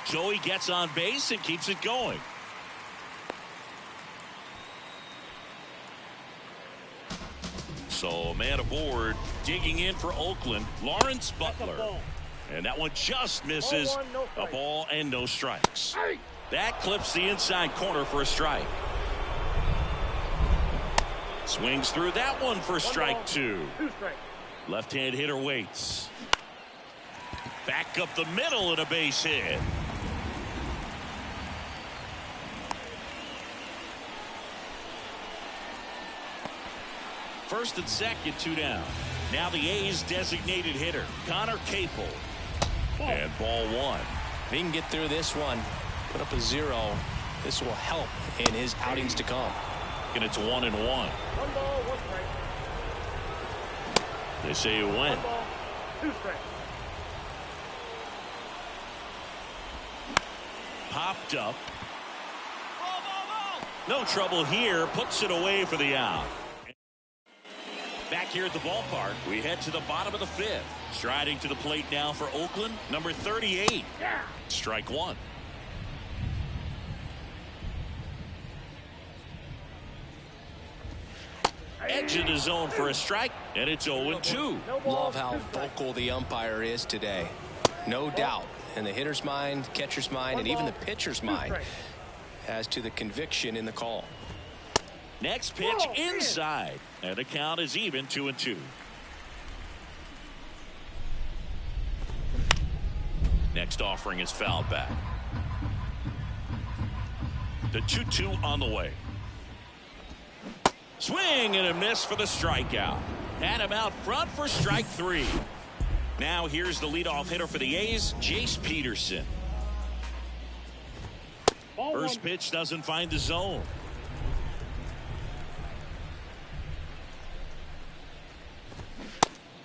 Joey gets on base and keeps it going. So a man aboard, digging in for Oakland, Lawrence Butler. And that one just misses. A ball and no strikes. That clips the inside corner for a strike. Swings through that one for strike 2. Left-hand hitter waits. Back up the middle and a base hit. First and second, 2 down. Now the A's designated hitter, Connor Capel. And ball 1. If he can get through this one, put up a 0, this will help in his outings to come. And it's 1-1. 1 ball, 1 strike. They say it went. 1 ball, 2 strikes. Popped up. No trouble here. Puts it away for the out. Back here at the ballpark, we head to the bottom of the 5th. Striding to the plate now for Oakland, number 38. Strike 1. Edge of the zone for a strike, and it's 0-2. Love how vocal the umpire is today. No doubt. In the hitter's mind, catcher's mind, and even the pitcher's mind as to the conviction in the call. Next pitch inside, and the count is even 2-2. Next offering is fouled back. The 2-2 on the way. Swing and a miss for the strikeout. Had him out front for strike 3. Now here's the leadoff hitter for the A's, Jace Peterson. First pitch doesn't find the zone.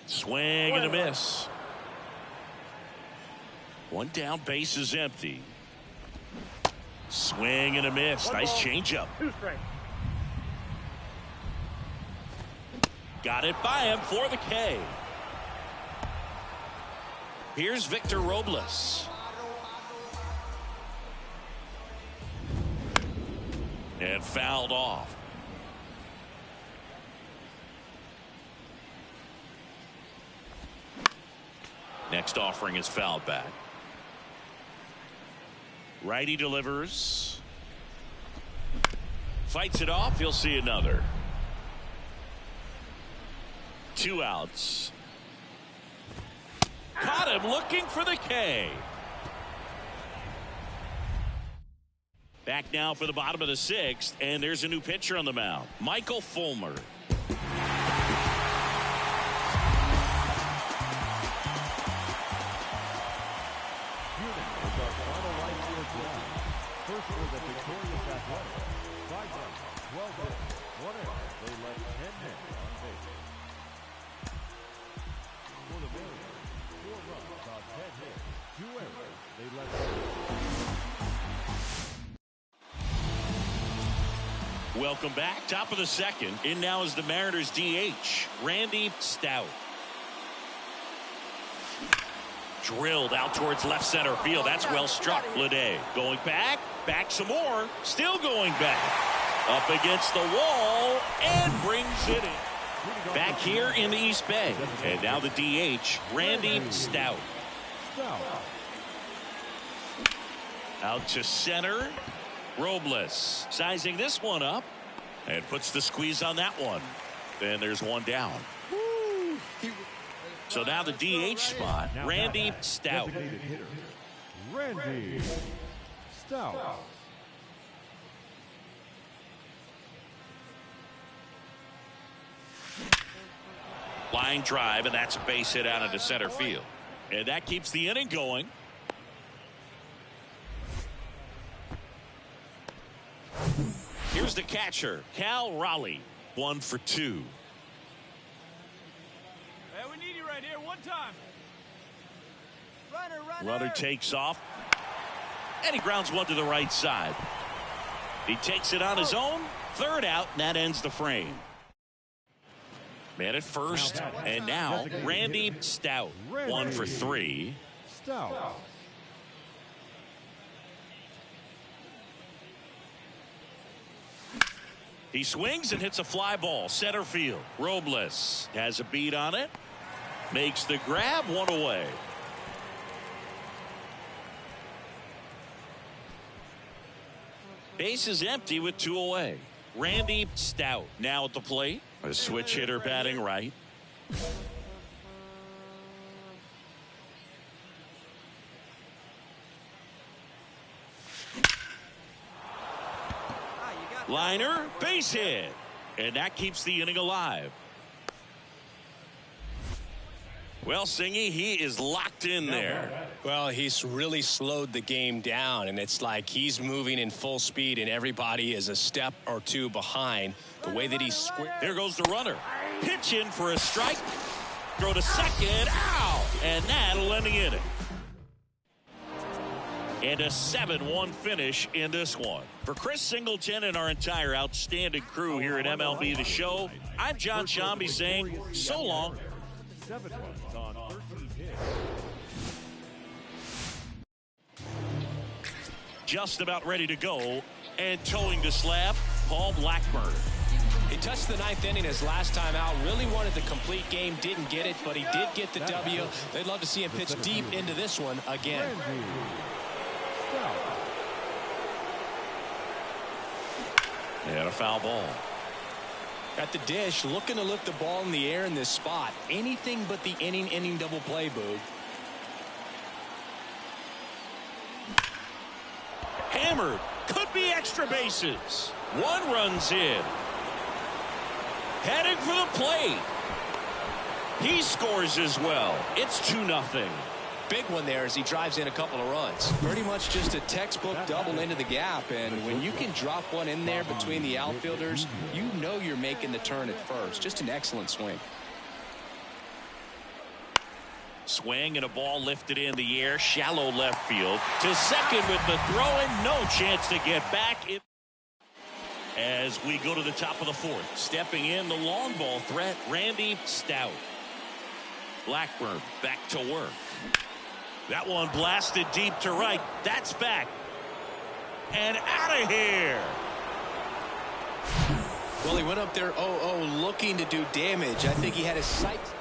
Swing and a miss. 1 down, base is empty. Swing and a miss. Nice changeup. 2 strikes. Got it by him for the K. Here's Victor Robles. And fouled off. Next offering is fouled back. Righty delivers. Fights it off. He'll see another. 2 outs. Caught him looking for the K. Back now for the bottom of the 6th, and there's a new pitcher on the mound, Michael Fulmer. Welcome back. Top of the second. In now is the Mariners DH, Randy Stout. Drilled out towards left center field. That's well struck. Lede going back. Back some more. Still going back. Up against the wall and brings it in. Back here in the East Bay. And now the DH, Randy Stout. Out to center. Robles sizing this one up and puts the squeeze on that one. Then there's one down. So now the DH spot, Randy Stout. Randy Stout. Line drive, and that's a base hit out into center field. And that keeps the inning going. Here's the catcher, Cal Raleigh, 1 for 2. Hey, we need you right here. One time. Runner takes off, and he grounds one to the right side. He takes it on his own. Third out, and that ends the frame. Man at first, and now Randy Stout, 1 for 3. Stout. He swings and hits a fly ball, center field. Robles has a beat on it, makes the grab, one away. Base is empty with 2 away. Randy Stout now at the plate. A switch hitter batting right. Liner, base hit. And that keeps the inning alive. Well, Singy, he is locked in there. Well, he's really slowed the game down, and it's like he's moving in full speed, and everybody is a step or two behind. The way that he's There goes the runner. Pitch in for a strike. Throw to second. Ow! And that'll end the inning. And a 7-1 finish in this one. For Chris Singleton and our entire outstanding crew here at MLB The Show, I'm John Shambi saying so long. 7 runs on 13 hits. Just about ready to go, and towing the slab, Paul Blackburn. He touched the 9th inning his last time out. Really wanted the complete game, didn't get it, but he did get the W. They'd love to see him pitch deep into this one again. And a foul ball. At the dish, looking to lift the ball in the air in this spot. Anything but the inning double play, Boog. Hammered. Could be extra bases. 1 run's in. Heading for the plate. He scores as well. It's 2-0. Big one there as he drives in a couple of runs. Pretty much just a textbook double into the gap, and when you can drop one in there between the outfielders, you know you're making the turn at first. Just an excellent swing. Swing and a ball lifted in the air, shallow left field. To second with the throw and no chance to get back. As we go to the top of the 4th, stepping in the long ball threat, Randy Stout. Blackburn back to work. That one blasted deep to right. That's back. And out of here. Well, he went up there 0-0 looking to do damage. I think he had his sights.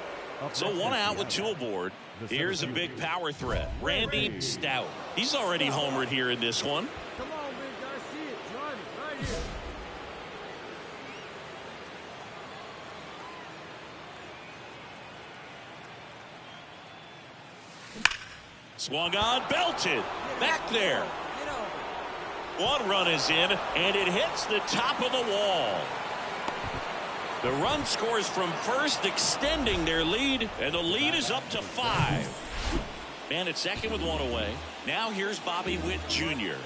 So 1 out with 2 aboard. Here's a big power threat. Randy Stout. He's already homered here in this one. Come on, big guy. See it. Join it right here. Swung on, belted. Back there. 1 run is in, and it hits the top of the wall. The run scores from first, extending their lead, and the lead is up to 5. Man at second with 1 away. Now here's Bobby Witt Jr.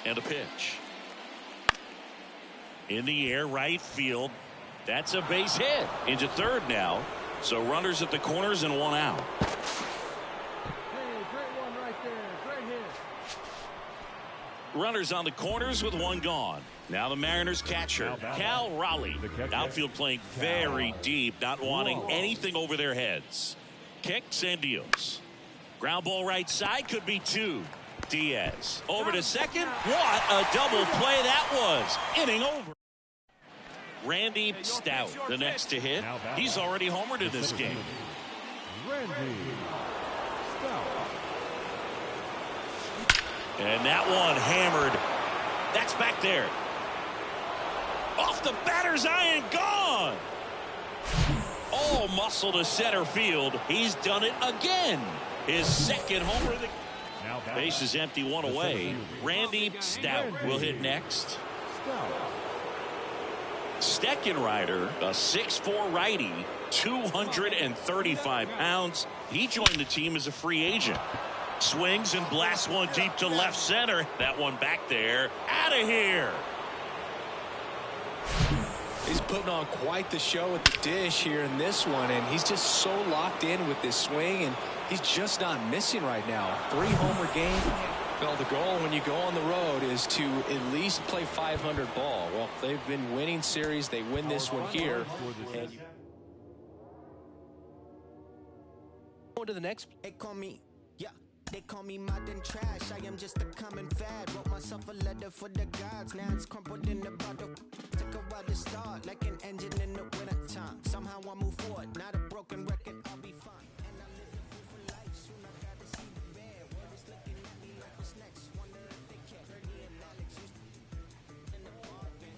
And a pitch. In the air, right field. That's a base hit. Into third now. So runners at the corners and 1 out. Hey, great one right there. Great hit. Runners on the corners with one gone. Now the Mariners catcher, Cal Raleigh. Outfield playing very deep, not wanting anything over their heads. Kicks and deals. Ground ball right side, could be two. Diaz over to second. What a double play that was. Inning over. Randy Stout, the next to hit. He's already homered in this game. Randy Stout. And that one hammered. That's back there. Off the batter's eye and gone. All muscle to center field. He's done it again. His second homer of the game. Base is empty, one away. Randy Stout will hit next. Steckenrider, a 6'4" righty, 235 pounds. He joined the team as a free agent. Swings and blasts one deep to left center. That one back there. Out of here. He's putting on quite the show at the dish here in this one, and he's just so locked in with this swing, and he's just not missing right now. 3-homer game. Well, the goal when you go on the road is to at least play 500 ball. Well, they've been winning series. They win this one here. And going to the next. They call me, they call me modern trash. I am just a common fad. Wrote myself a letter for the gods. Now it's crumpled in the bottle. Took a while to start, like an engine in the winter time. Somehow I move forward. Not a broken record. I'll be fine. And I live the fool for life. Soon I gotta see the bad. World is looking at me like what's next. Wonder if they care. Me and Alex used to in the bargain.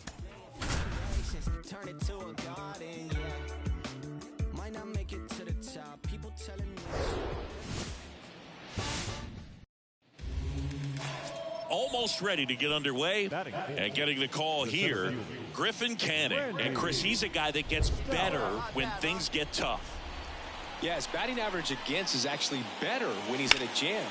Turn it to a garden, yeah. Might not make it to the top. People telling me. Almost ready to get underway, and getting the call here, Griffin Canning. And Chris, he's a guy that gets better when things get tough. Yeah, his batting average against is actually better when he's in a jam.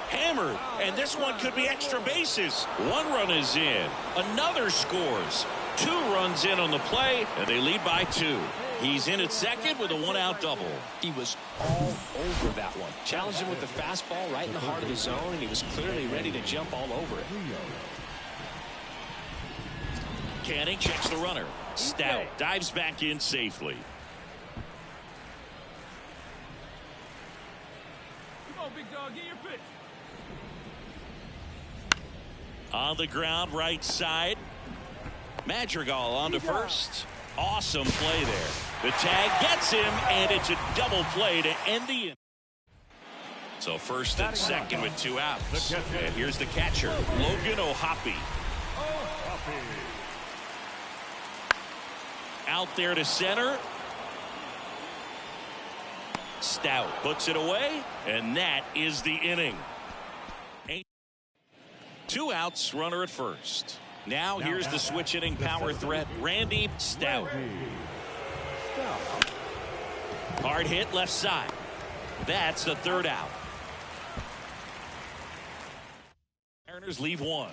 Hammered, and this one could be extra bases. One run is in, another scores. 2 runs in on the play, and they lead by 2. He's in at second with a 1-out double. He was all over that one. Challenged him with the fastball right in the heart of the zone, and he was clearly ready to jump all over it. Canning checks the runner. Stout dives back in safely. Come on, big dog, get your pitch. On the ground, right side. Madrigal on to first. Awesome play there. The tag gets him, and it's a double play to end the inning. So first and second with 2 outs. And here's the catcher, Logan O'Hoppe. Out there to center. Stout puts it away, and that is the inning. 2 outs, runner at first. Now here's the switch hitting power threat, Randy Stout. Hard hit left side. That's the 3rd out. Mariners leave 1. All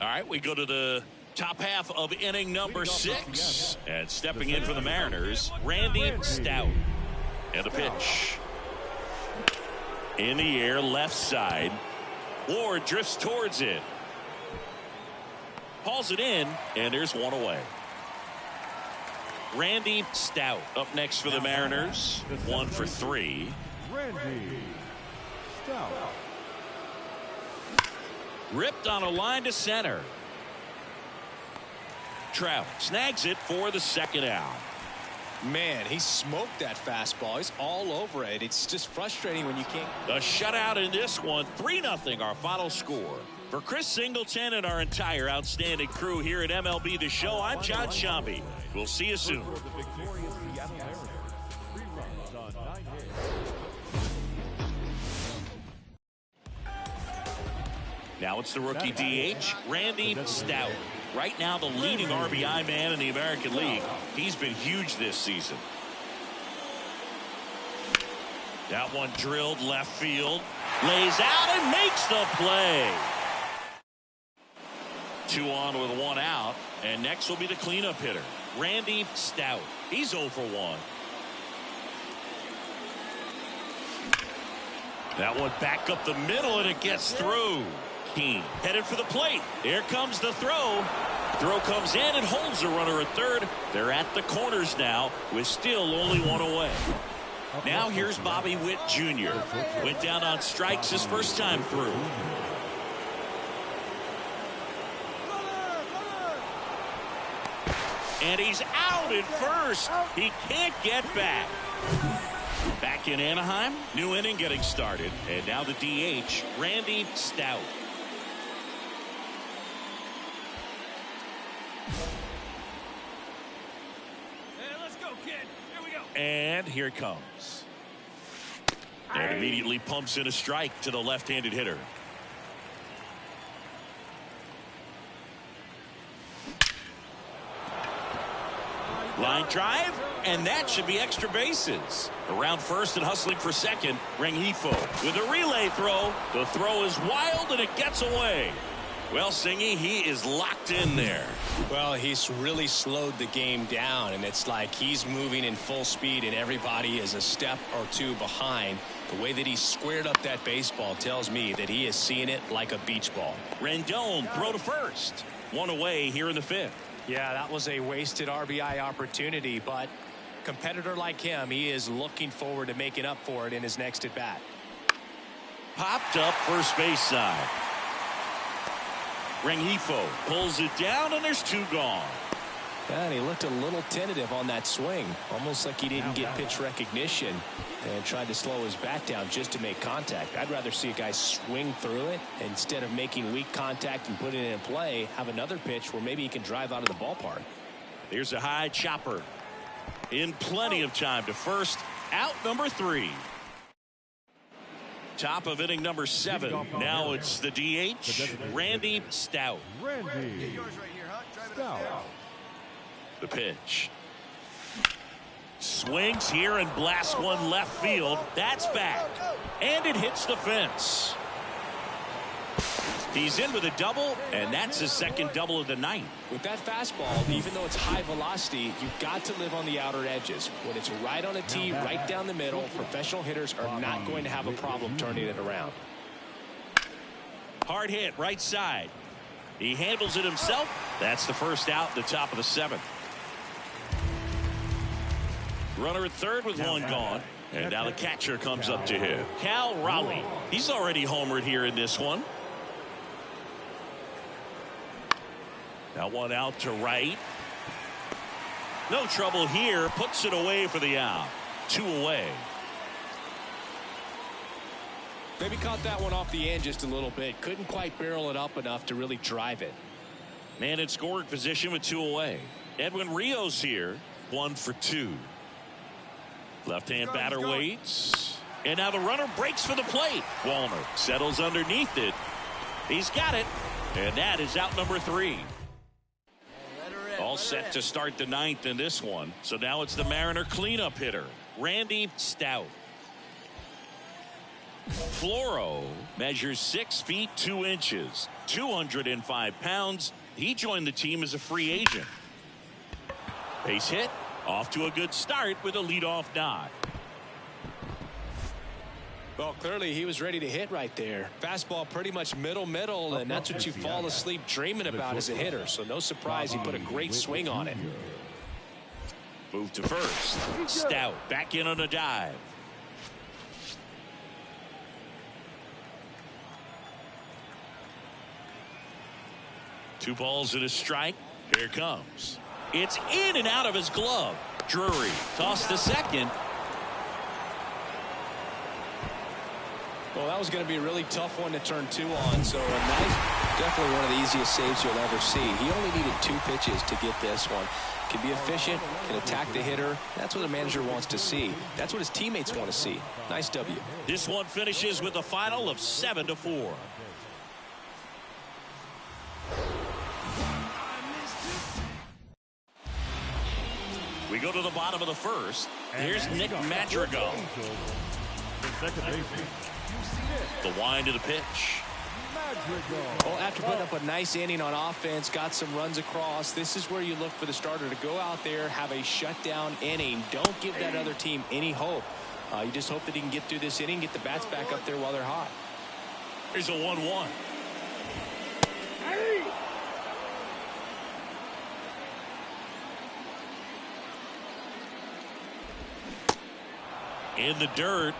right, we go to the top half of inning number 6. And stepping in for the Mariners, Randy Stout. And the pitch. In the air, left side. Ward drifts towards it. Hauls it in, and there's 1 away. Randy Stout up next for the Mariners. 1 for 3. Randy Stout. Ripped on a line to center. Trout snags it for the 2nd out. Man, he smoked that fastball. He's all over it. It's just frustrating when you can't. A shutout in this one. 3-0 our final score. For Chris Singleton and our entire outstanding crew here at MLB The Show, I'm John Shambi. We'll see you soon. For the victorious Seattle Mariners, 3 runs on 9 hits. Now it's the rookie DH, Randy Stout. Right now the leading RBI man in the American League. He's been huge this season. That one drilled left field. Lays out and makes the play. 2 on with 1 out. And next will be the cleanup hitter, Randy Stout. He's 0 for 1. That one back up the middle, and it gets through. Headed for the plate. Here comes the throw. Throw comes in and holds the runner at third. They're at the corners now with still only one away. Now here's Bobby Witt Jr. Went down on strikes his first time through. And he's out at first. He can't get back. Back in Anaheim, new inning getting started. And now the DH, Randy Stout. Hey, let's go, kid. Here we go. And here it comes. And immediately pumps in a strike to the left-handed hitter. Line drive, and that should be extra bases. Around first and hustling for second, Rengifo with a relay throw. The throw is wild, and it gets away. Well, Singy, he is locked in there. Well, he's really slowed the game down, and it's like he's moving in full speed, and everybody is a step or two behind. The way that he squared up that baseball tells me that he is seeing it like a beach ball. Rendon throw to first. One away here in the fifth. Yeah, that was a wasted RBI opportunity, but competitor like him, he is looking forward to making up for it in his next at bat. Popped up first base side. Rengifo pulls it down, and there's two gone. Yeah, and he looked a little tentative on that swing, almost like he didn't get pitch recognition and tried to slow his bat down just to make contact. I'd rather see a guy swing through it instead of making weak contact and putting it in play. Have another pitch where maybe he can drive out of the ballpark. Here's a high chopper in plenty of time to first. Out number 3. Top of inning number 7. Now it's the DH, Randy Stout. Randy Stout. The pitch. Swings here and blasts one left field. That's back. And it hits the fence. He's in with a double, and that's his second double of the night. With that fastball, even though it's high velocity, you've got to live on the outer edges. When it's right on a tee, right down the middle, professional hitters are not going to have a problem turning it around. Hard hit right side. He handles it himself. That's the first out at the top of the 7th. Runner at third with one gone. And now the catcher comes up to him. Cal Raleigh. He's already homered here in this one. Now one out to right. No trouble here. Puts it away for the out. 2 away. Maybe caught that one off the end just a little bit. Couldn't quite barrel it up enough to really drive it. Man in scoring position with 2 away. Edwin Rios here. 1 for 2. Left-hand batter waits. And now the runner breaks for the plate. Walner settles underneath it. He's got it. And that is out number 3. All set to start the 9th in this one. So now it's the Mariner cleanup hitter, Randy Stout. Floro measures 6 feet 2 inches, 205 pounds. He joined the team as a free agent. Base hit. Off to a good start with a leadoff knock. Well, clearly he was ready to hit right there. Fastball pretty much middle, and that's what you fall asleep dreaming about as a hitter. So no surprise he put a great swing on it. Move to first. Stout back in on a dive. Two balls and a strike. Here it comes. It's in and out of his glove. Drury tossed to second. Well, that was going to be a really tough one to turn 2 on. So definitely one of the easiest saves you'll ever see. He only needed 2 pitches to get this one. Can be efficient, can attack the hitter. That's what a manager wants to see. That's what his teammates want to see. Nice W. This one finishes with a final of 7-4. We go to the bottom of the 1st. Here's Nick Madrigal. The wind of the pitch. Well, after putting up a nice inning on offense, got some runs across, this is where you look for the starter to go out there, have a shutdown inning. Don't give that other team any hope. You just hope that he can get through this inning, get the bats back up there while they're hot. Here's a 1-1. In the dirt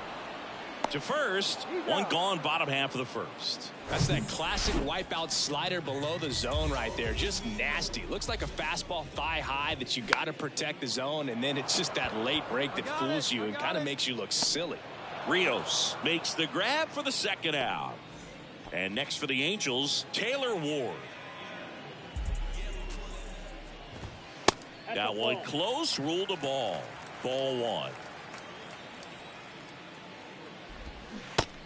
to first. One gone, bottom half of the first. That's that classic wipeout slider below the zone right there. Just nasty. Looks like a fastball thigh high that you got to protect the zone, and then it's just that late break that fools you and kind of makes you look silly. Rios makes the grab for the second out. And next for the Angels, Taylor Ward. Got one close, ruled a ball. Ball one.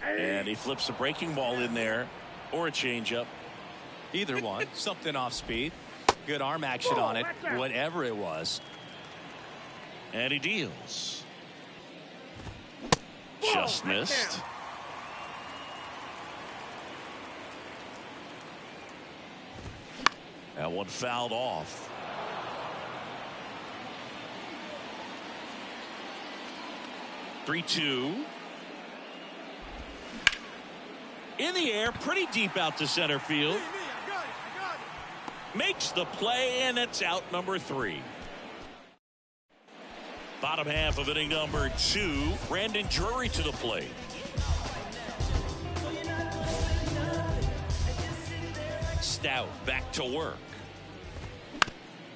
And he flips a breaking ball in there, or a changeup. Either one. Something off speed. Good arm action on it, whatever it was. And he deals. Just missed. That one fouled off. Three-two. In the air, pretty deep out to center field. Makes the play, and it's out number 3. Bottom half of inning number 2. Brandon Drury to the plate. Stout back to work.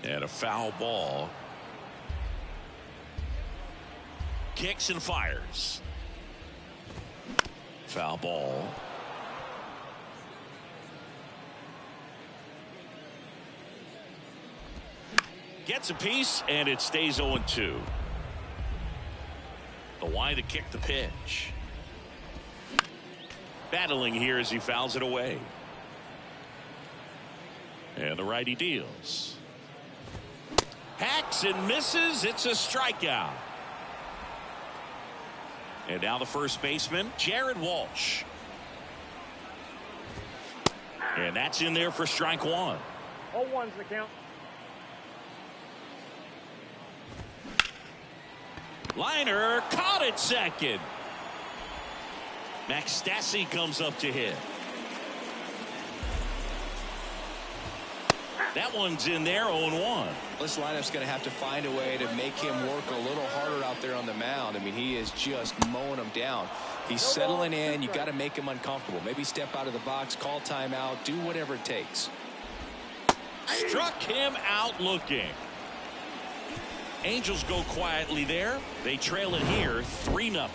And a foul ball. Kicks and fires. Foul ball. Gets a piece, and it stays 0-2. The wide to kick the pitch. Battling here as he fouls it away. And the righty deals. Hacks and misses. It's a strikeout. And now the first baseman, Jared Walsh. And that's in there for strike one. 0-1's the count. Liner caught at second. Max Stassi comes up to hit. That one's in there, 0-1. This lineup's going to have to find a way to make him work a little harder out there on the mound. I mean, he is just mowing them down. He's settling in. You got to make him uncomfortable. Maybe step out of the box, call timeout, do whatever it takes. Struck him out looking. Angels go quietly there. They trail it here 3-0.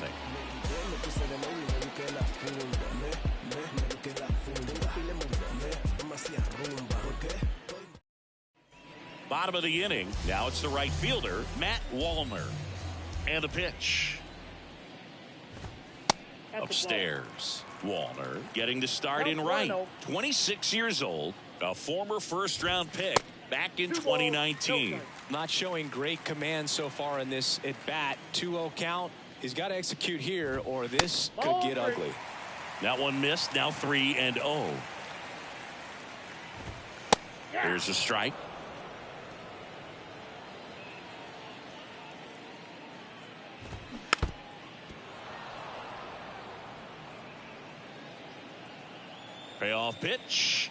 Bottom of the inning. Now it's the right fielder, Matt Wallner. And the pitch. Upstairs. Wallner getting the start in right. 26 years old. A former first-round pick back in 2019. Not showing great command so far in this at bat. 2-0 count. He's got to execute here or this could get ugly. That one missed. Now 3-0. Here's a strike. Payoff pitch.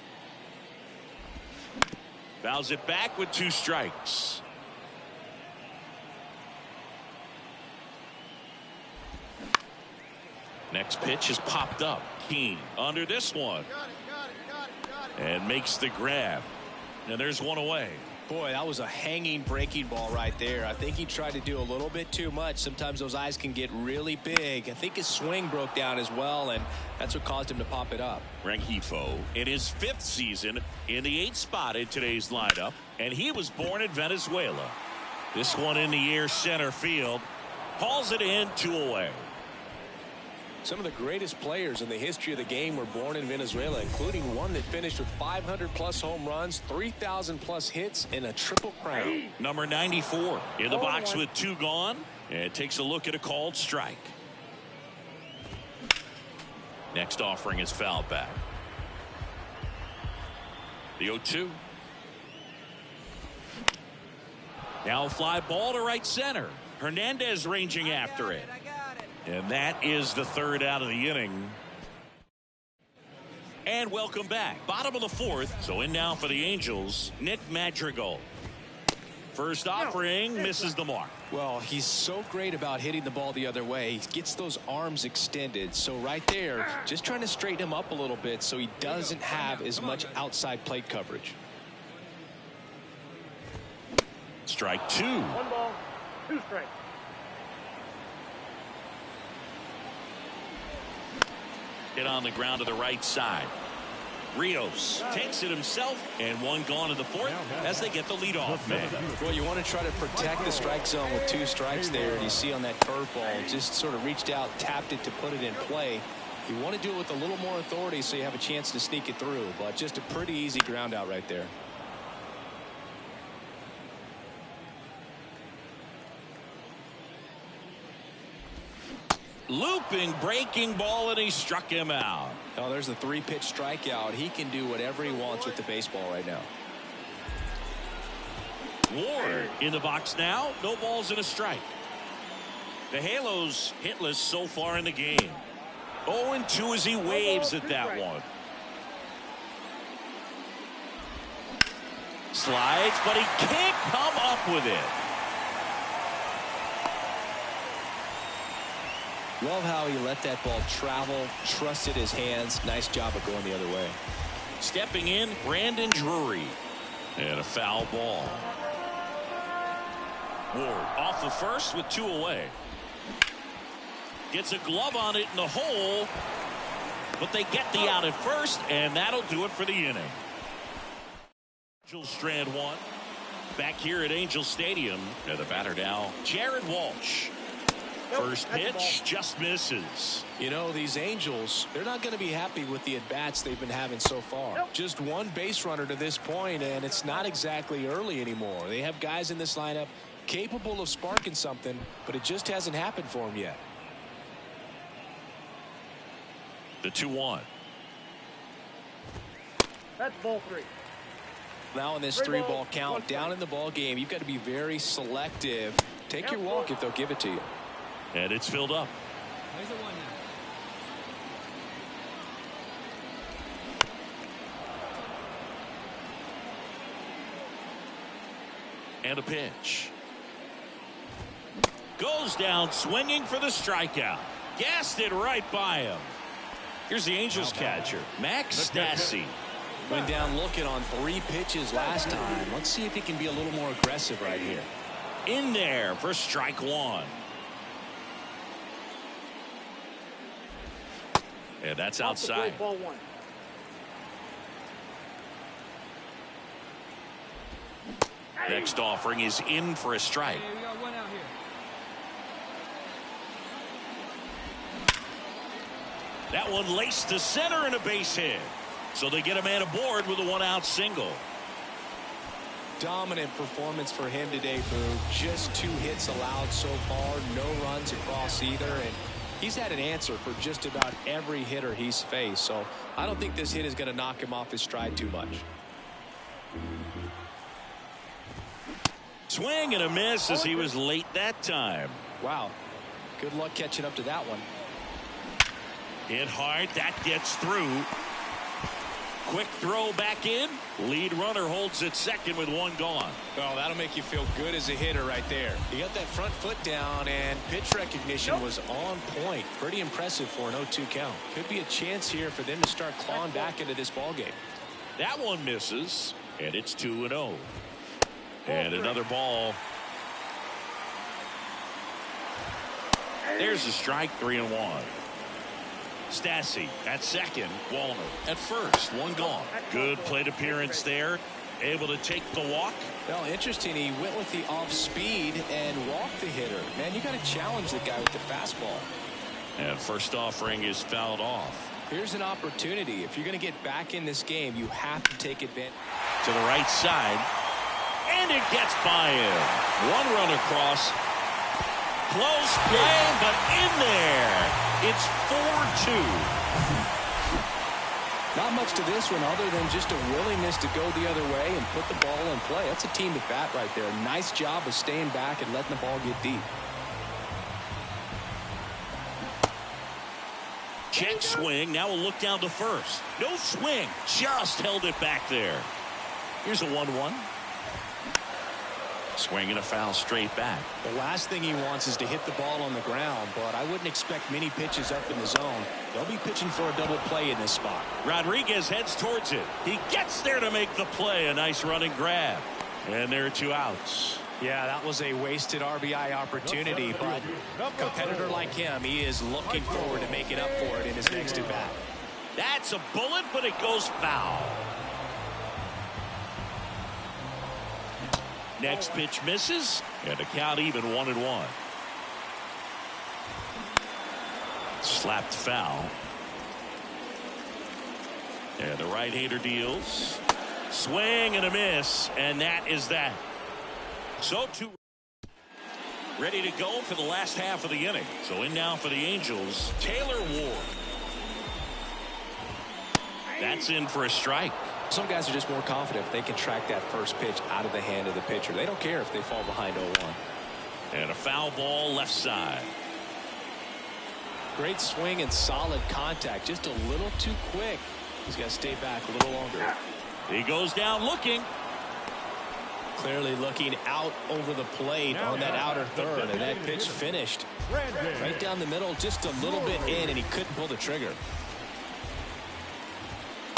Fouls it back with 2 strikes. Next pitch is popped up. Keane under this one. And makes the grab. And there's one away. Boy, that was a hanging breaking ball right there. I think he tried to do a little bit too much. Sometimes those eyes can get really big. I think his swing broke down as well, and that's what caused him to pop it up. Rengifo in his 5th season in the 8th spot in today's lineup, and he was born in Venezuela. This one in the air center field. Hauls it in, 2 away. Some of the greatest players in the history of the game were born in Venezuela, including one that finished with 500+ home runs, 3,000+ hits, and a triple crown. Number 94 in the box with 2 gone, and takes a look at a called strike. Next offering is fouled back. The 0-2. Now a fly ball to right center. Hernandez ranging after it. And that is the 3rd out of the inning. And welcome back. Bottom of the fourth. So in now for the Angels, Nick Madrigal. First offering misses the mark. Well, he's so great about hitting the ball the other way. He gets those arms extended. So right there, just trying to straighten him up a little bit so he doesn't have as much outside plate coverage. Strike two. 1 ball, 2 strikes. Hit on the ground to the right side. Rios takes it himself, and one gone in the fourth as they get the leadoff man. Well, you want to try to protect the strike zone with 2 strikes there. And you see on that curveball, just sort of reached out, tapped it to put it in play. You want to do it with a little more authority so you have a chance to sneak it through. But just a pretty easy ground out right there. Looping, breaking ball, and he struck him out. Oh, there's the 3-pitch strikeout. He can do whatever he wants with the baseball right now. Ward in the box now. No balls and a strike. The Halos hitless so far in the game. 0-2 as he waves at that one. Slides, but he can't come up with it. Love how he let that ball travel, trusted his hands. Nice job of going the other way. Stepping in, Brandon Drury. And a foul ball. Ward off the first with 2 away. Gets a glove on it in the hole. But they get the out at first, and that'll do it for the inning. Angels strand 1. Back here at Angel Stadium. And the batter now, Jared Walsh. First pitch just misses. You know, these Angels, they're not going to be happy with the at-bats they've been having so far. Just 1 base runner to this point, and it's not exactly early anymore. They have guys in this lineup capable of sparking something, but it just hasn't happened for them yet. The 2-1. That's ball 3. Now in this 3-ball count, down in the ball game, you've got to be very selective. Take your walk if they'll give it to you. And it's filled up. There's a 1 now. And a pitch. Goes down swinging for the strikeout. Gassed it right by him. Here's the Angels catcher, Max Stassi. Went down looking on 3 pitches last time. Let's see if he can be a little more aggressive right here. In there for strike 1. And that's outside. Ball 1. Next offering is in for a strike. Hey, we got 1 out here. That one laced to center and a base hit. So they get a man aboard with a 1-out single. Dominant performance for him today, Boo. Just 2 hits allowed so far. No runs across either. And he's had an answer for just about every hitter he's faced. So I don't think this hit is going to knock him off his stride too much. Swing and a miss as he was late that time. Wow. Good luck catching up to that one. Hit hard. That gets through. Quick throw back in. Lead runner holds at second with 1 gone. Oh, that'll make you feel good as a hitter right there. He got that front foot down, and pitch recognition was on point. Pretty impressive for an 0-2 count. Could be a chance here for them to start clawing back into this ballgame. That one misses, and it's 2-0. And another ball. There's a strike, 3-1. Stassi at second, Wallner at first, 1 gone. Good plate appearance there. Able to take the walk. Well, interesting. He went with the off speed and walked the hitter. Man, you got to challenge the guy with the fastball. And first offering is fouled off. Here's an opportunity. If you're going to get back in this game, you have to take advantage. To the right side. And it gets by him. 1 run across. Close play, but in there. It's 4-2. Not much to this one other than just a willingness to go the other way and put the ball in play. That's a team at bat right there. Nice job of staying back and letting the ball get deep. Check swing. Now a look down to first. No swing. Just held it back there. Here's a 1-1. Swing and a foul straight back. The last thing he wants is to hit the ball on the ground, but I wouldn't expect many pitches up in the zone. They'll be pitching for a double play in this spot. Rodriguez heads towards it. He gets there to make the play. A nice running grab. And there are 2 outs. Yeah, that was a wasted RBI opportunity, but a competitor like him, he is looking forward to making up for it in his next at-bat. That's a bullet, but it goes foul. Next pitch misses, and a count even 1-1. Slapped foul. And the right-hander deals. Swing and a miss, and that is that. So ready to go for the last half of the inning. So in now for the Angels, Taylor Ward. That's in for a strike. Some guys are just more confident if they can track that first pitch out of the hand of the pitcher. They don't care if they fall behind 0-1. And a foul ball left side. Great swing and solid contact. Just a little too quick. He's got to stay back a little longer. He goes down looking. Clearly looking out over the plate on that outer third, and that pitch finished right down the middle, just a little bit in, and he couldn't pull the trigger.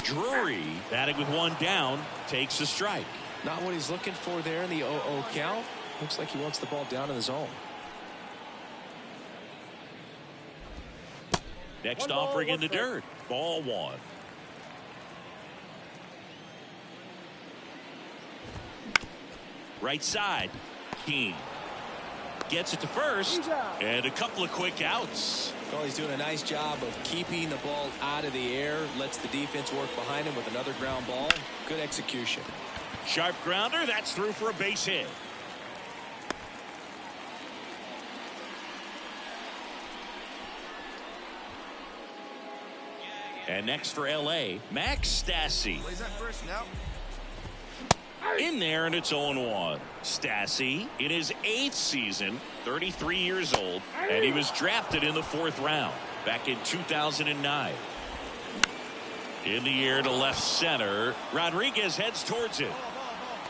Drury, batting with 1 down, takes the strike. Not what he's looking for there in the 0-0 count. Looks like he wants the ball down in the zone. Next offering in the dirt. Ball 1. Right side. Keane gets it to first, and a couple of quick outs. Well, he's doing a nice job of keeping the ball out of the air. Lets the defense work behind him with another ground ball. Good execution. Sharp grounder. That's through for a base hit. And next for L.A., Max Stassi. Plays that first now. In there, and it's 0-1. Stassi in his 8th season, 33 years old, and he was drafted in the 4th round back in 2009. In the air to left center. Rodriguez heads towards it.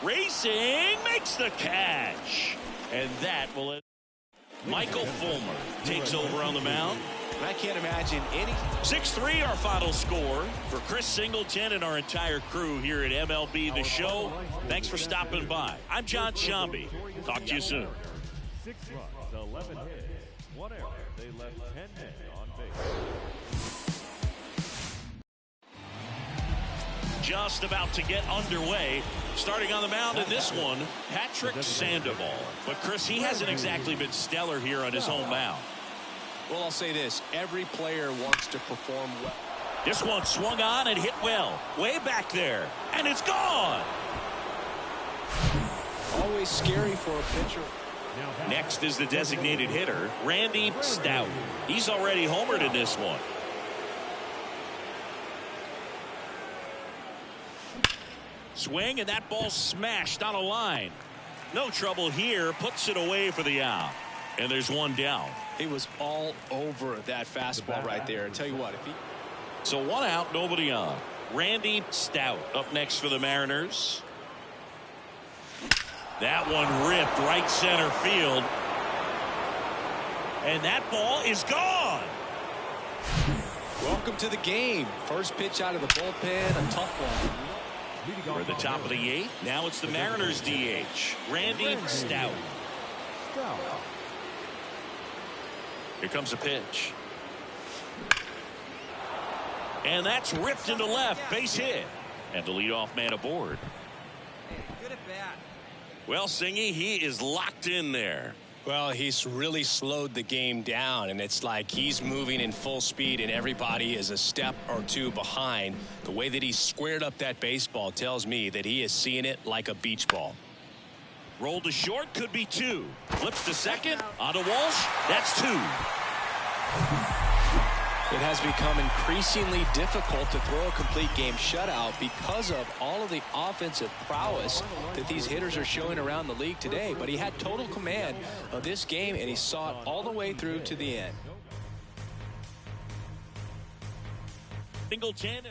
Racing, makes the catch. And that will it. Michael Fulmer takes over on the mound. I can't imagine any. 6-3 our final score. For Chris Singleton and our entire crew here at MLB The Show, thanks for stopping by. I'm John Shambi. Talk to you soon. 6 runs, 11 hits, 1 error. They left 10 men on base. Just about to get underway. Starting on the mound in this one, Patrick Sandoval. But Chris, he hasn't exactly been stellar here on his home mound. Well, I'll say this. Every player wants to perform well. This one swung on and hit well. Way back there. And it's gone. Always scary for a pitcher. Next is the designated hitter, Randy Stout. He's already homered in this one. Swing, and that ball smashed on a line. No trouble here. Puts it away for the out. And there's 1 down. He was all over that fastball right there. I tell you what, if he. So 1 out, nobody on. Randy Stout up next for the Mariners. That one ripped right center field. And that ball is gone. Welcome to the game. First pitch out of the bullpen, a tough one. We're at the top of the 8th. Now it's the Mariners DH, Randy Stout. Here comes a pitch. And that's ripped into left. Base hit. And the leadoff man aboard. Good at bat. Well, Singy, he is locked in there. Well, he's really slowed the game down, and it's like he's moving in full speed, and everybody is a step or 2 behind. The way that he squared up that baseball tells me that he is seeing it like a beach ball. Rolled to short, could be 2. Flips to second, onto Walsh. That's 2. It has become increasingly difficult to throw a complete game shutout because of all of the offensive prowess that these hitters are showing around the league today. But he had total command of this game, and he saw it all the way through to the end. Singleton.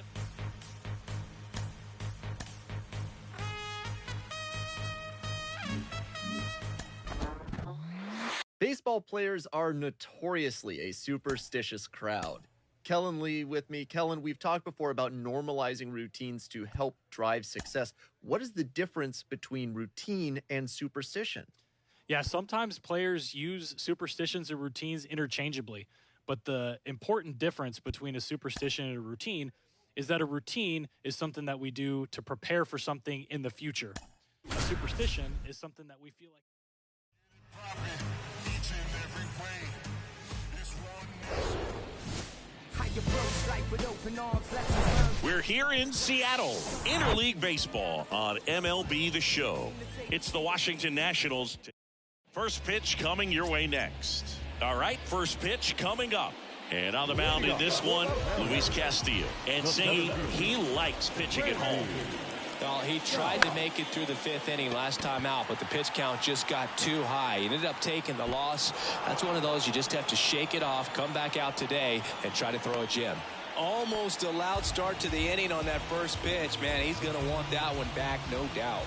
Baseball players are notoriously a superstitious crowd. Kellen Lee with me. Kellen, we've talked before about normalizing routines to help drive success. What is the difference between routine and superstition? Yeah, sometimes players use superstitions and routines interchangeably. But the important difference between a superstition and a routine is that a routine is something that we do to prepare for something in the future. A superstition is something that we feel like. We're here in Seattle, interleague baseball on MLB the Show. It's the Washington Nationals. First pitch coming your way next. All right, first pitch coming up. And on the mound in this one, Luis Castillo. And saying he likes pitching at home. Well, he tried to make it through the 5th inning last time out, but the pitch count just got too high. He ended up taking the loss. That's one of those you just have to shake it off, come back out today, and try to throw a gem. Almost a loud start to the inning on that first pitch. Man, he's going to want that one back, no doubt.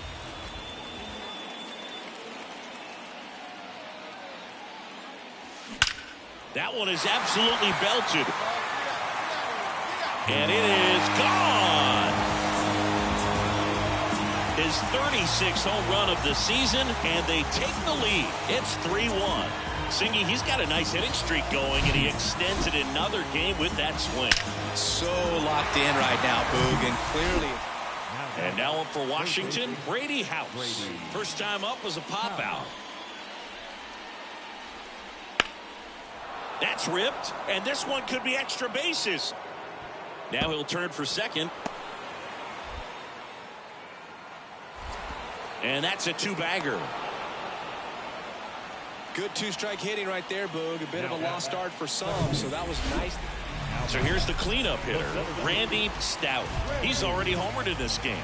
That one is absolutely belted. And it is gone. His 36th home run of the season, and they take the lead. It's 3-1. Singy, he's got a nice hitting streak going, and he extends it another game with that swing. So locked in right now, Boog, and clearly. And now up for Washington, Brady House. First time up was a pop out. That's ripped, and this one could be extra bases. Now he'll turn for second. And that's a 2-bagger. Good 2-strike hitting right there, Boog. A bit of a lost start for some, so that was nice. So here's the cleanup hitter, Randy Stout. He's already homered in this game.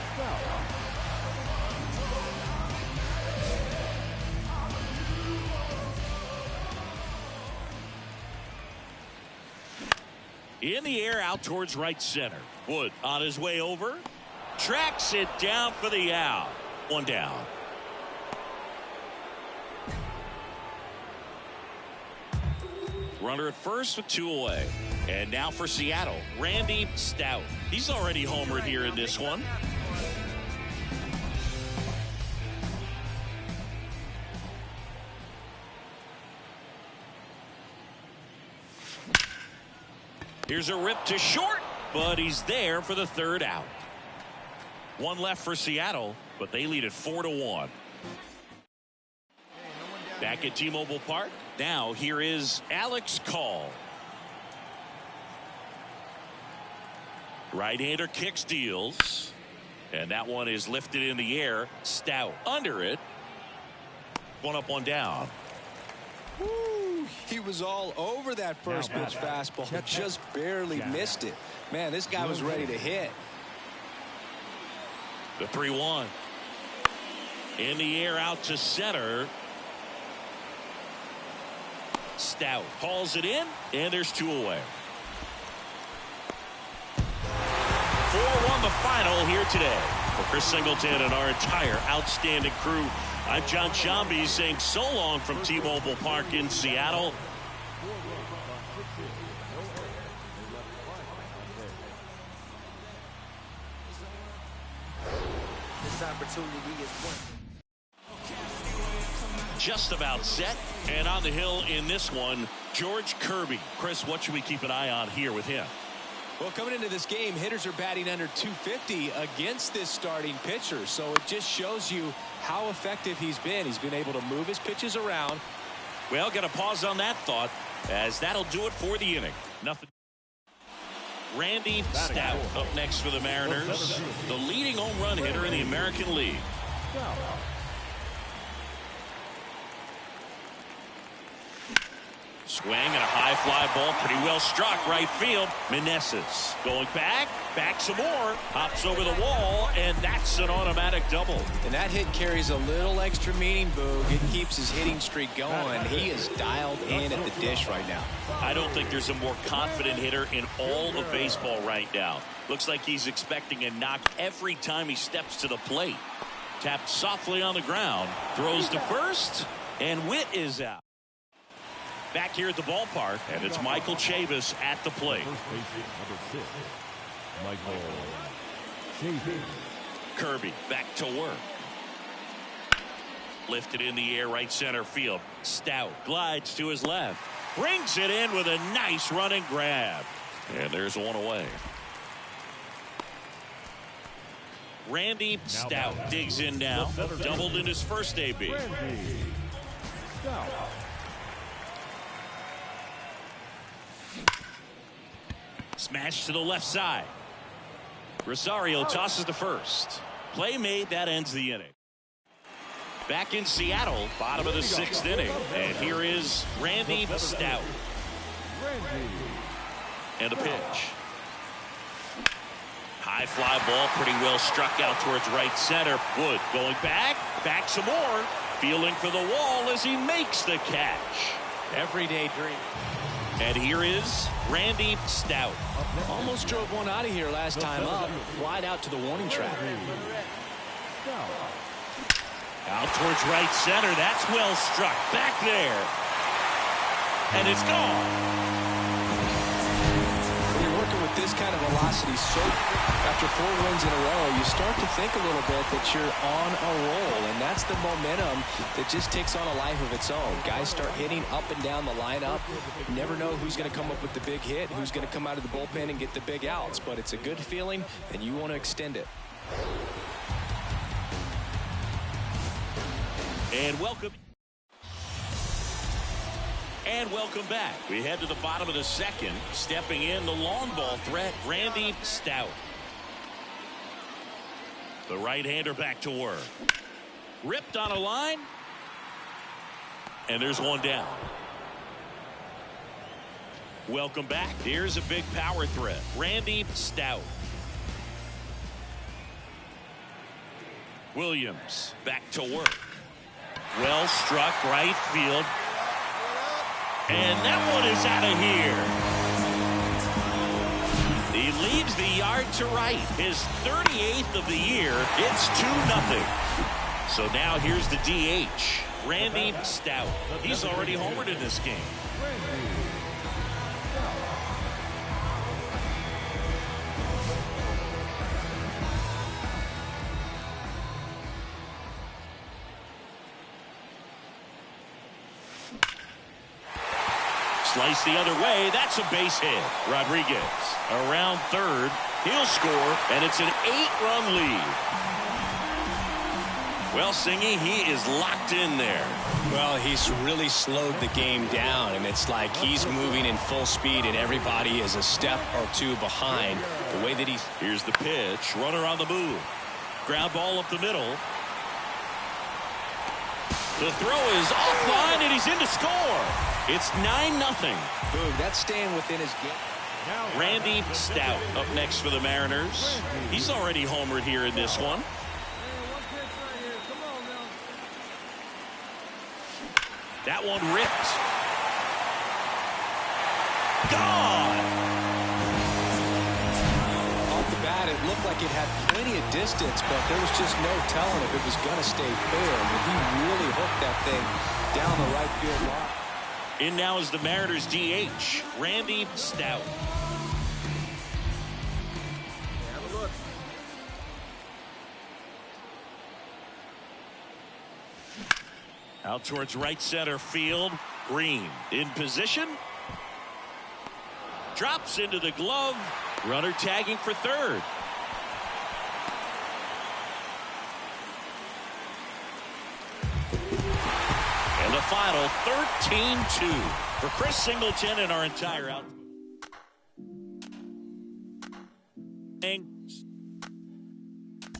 In the air out towards right center. Wood on his way over. Tracks it down for the out. One down. Runner at first with 2 away. And now for Seattle, Randy Stout. He's already homered here in this one. Here's a rip to short, but he's there for the 3rd out. One left for Seattle, but they lead at 4-1. Back at T-Mobile Park. Now here is Alex Call. Right-hander kicks, deals. And that one is lifted in the air. Stout under it. One up, one down. Woo, he was all over that first pitch fastball. Just barely missed it. Man, this guy was ready to hit. The 3-1. In the air out to center. Stout hauls it in, and there's 2 away. 4-1 the final here today. For Chris Singleton and our entire outstanding crew, I'm John Shambi saying so long from T-Mobile Park in Seattle. This opportunity is one. Just about set, and on the hill in this one, George Kirby. Chris, what should we keep an eye on here with him? Well, coming into this game, hitters are batting under 250 against this starting pitcher, so it just shows you how effective he's been. He's been able to move his pitches around. Well, got to pause on that thought, as that'll do it for the inning. Nothing. Randy Stout up next for the Mariners, the leading home run hitter in the American League. Swing and a high fly ball, pretty well struck right field. Meneses going back some more, hops over the wall, and that's an automatic double. And that hit carries a little extra meaning, Boog. It keeps his hitting streak going. He is dialed in at the dish right now. I don't think there's a more confident hitter in all of baseball right now. Looks like he's expecting a knock every time he steps to the plate. Tapped softly on the ground, throws to first, and Witt is out. Back here at the ballpark, and it's Michael Chavis at the plate. First baseman, number 6, Michael Chavis. Kirby back to work. Lifted in the air, right center field. Stout glides to his left. Brings it in with a nice running grab. And there's one away. Randy Stout digs in now. Doubled in his first AB. Randy Stout. Smash to the left side. Rosario tosses to first. Play made, that ends the inning. Back in Seattle, bottom of the 6th inning. And here is Randy Stout. And a pitch. High fly ball, pretty well struck out towards right center. Wood going back some more. Feeling for the wall as he makes the catch. Everyday dream. And here is Randy Stout. Almost drove one out of here last time up. Wide out to the warning track. Out towards right center. That's well struck. Back there. And it's gone. When you're working with this kind of velocity, so after 4 wins in a row, you start to think a little bit that you're on a roll. And that's the momentum that just takes on a life of its own. Guys start hitting up and down the lineup. You never know who's going to come up with the big hit, who's going to come out of the bullpen and get the big outs. But it's a good feeling, and you want to extend it. And welcome back. We head to the bottom of the 2nd. Stepping in, the long ball threat, Randy Stout. The right-hander back to work. Ripped on a line. And there's one down. Welcome back. Here's a big power threat, Randy Stout. Williams back to work. Well struck right field. And that one is out of here. He leaves the yard to right. His 38th of the year. It's 2-0. So now here's the DH, Randy Stout. He's already homered in this game. Slice the other way. That's a base hit. Rodriguez around third. He'll score, and it's an 8-run lead. Well, Singy, he is locked in there. Well, he's really slowed the game down, and it's like he's moving in full speed, and everybody is a step or two behind. The way that he's... Here's the pitch. Runner on the move. Ground ball up the middle. The throw is offline, and he's in to score. It's 9-0. Boog, that's staying within his game. Randy Stout up next for the Mariners. He's already homered here in this one. That one ripped. Gone. Off the bat, it looked like it had plenty of distance, but there was just no telling if it was going to stay fair. But he really hooked that thing down the right field line. In now is the Mariners DH, Randy Stout. Have a look. Out towards right center field. Green in position. Drops into the glove. Runner tagging for third. And the final 13-2 for Chris Singleton and our entire out.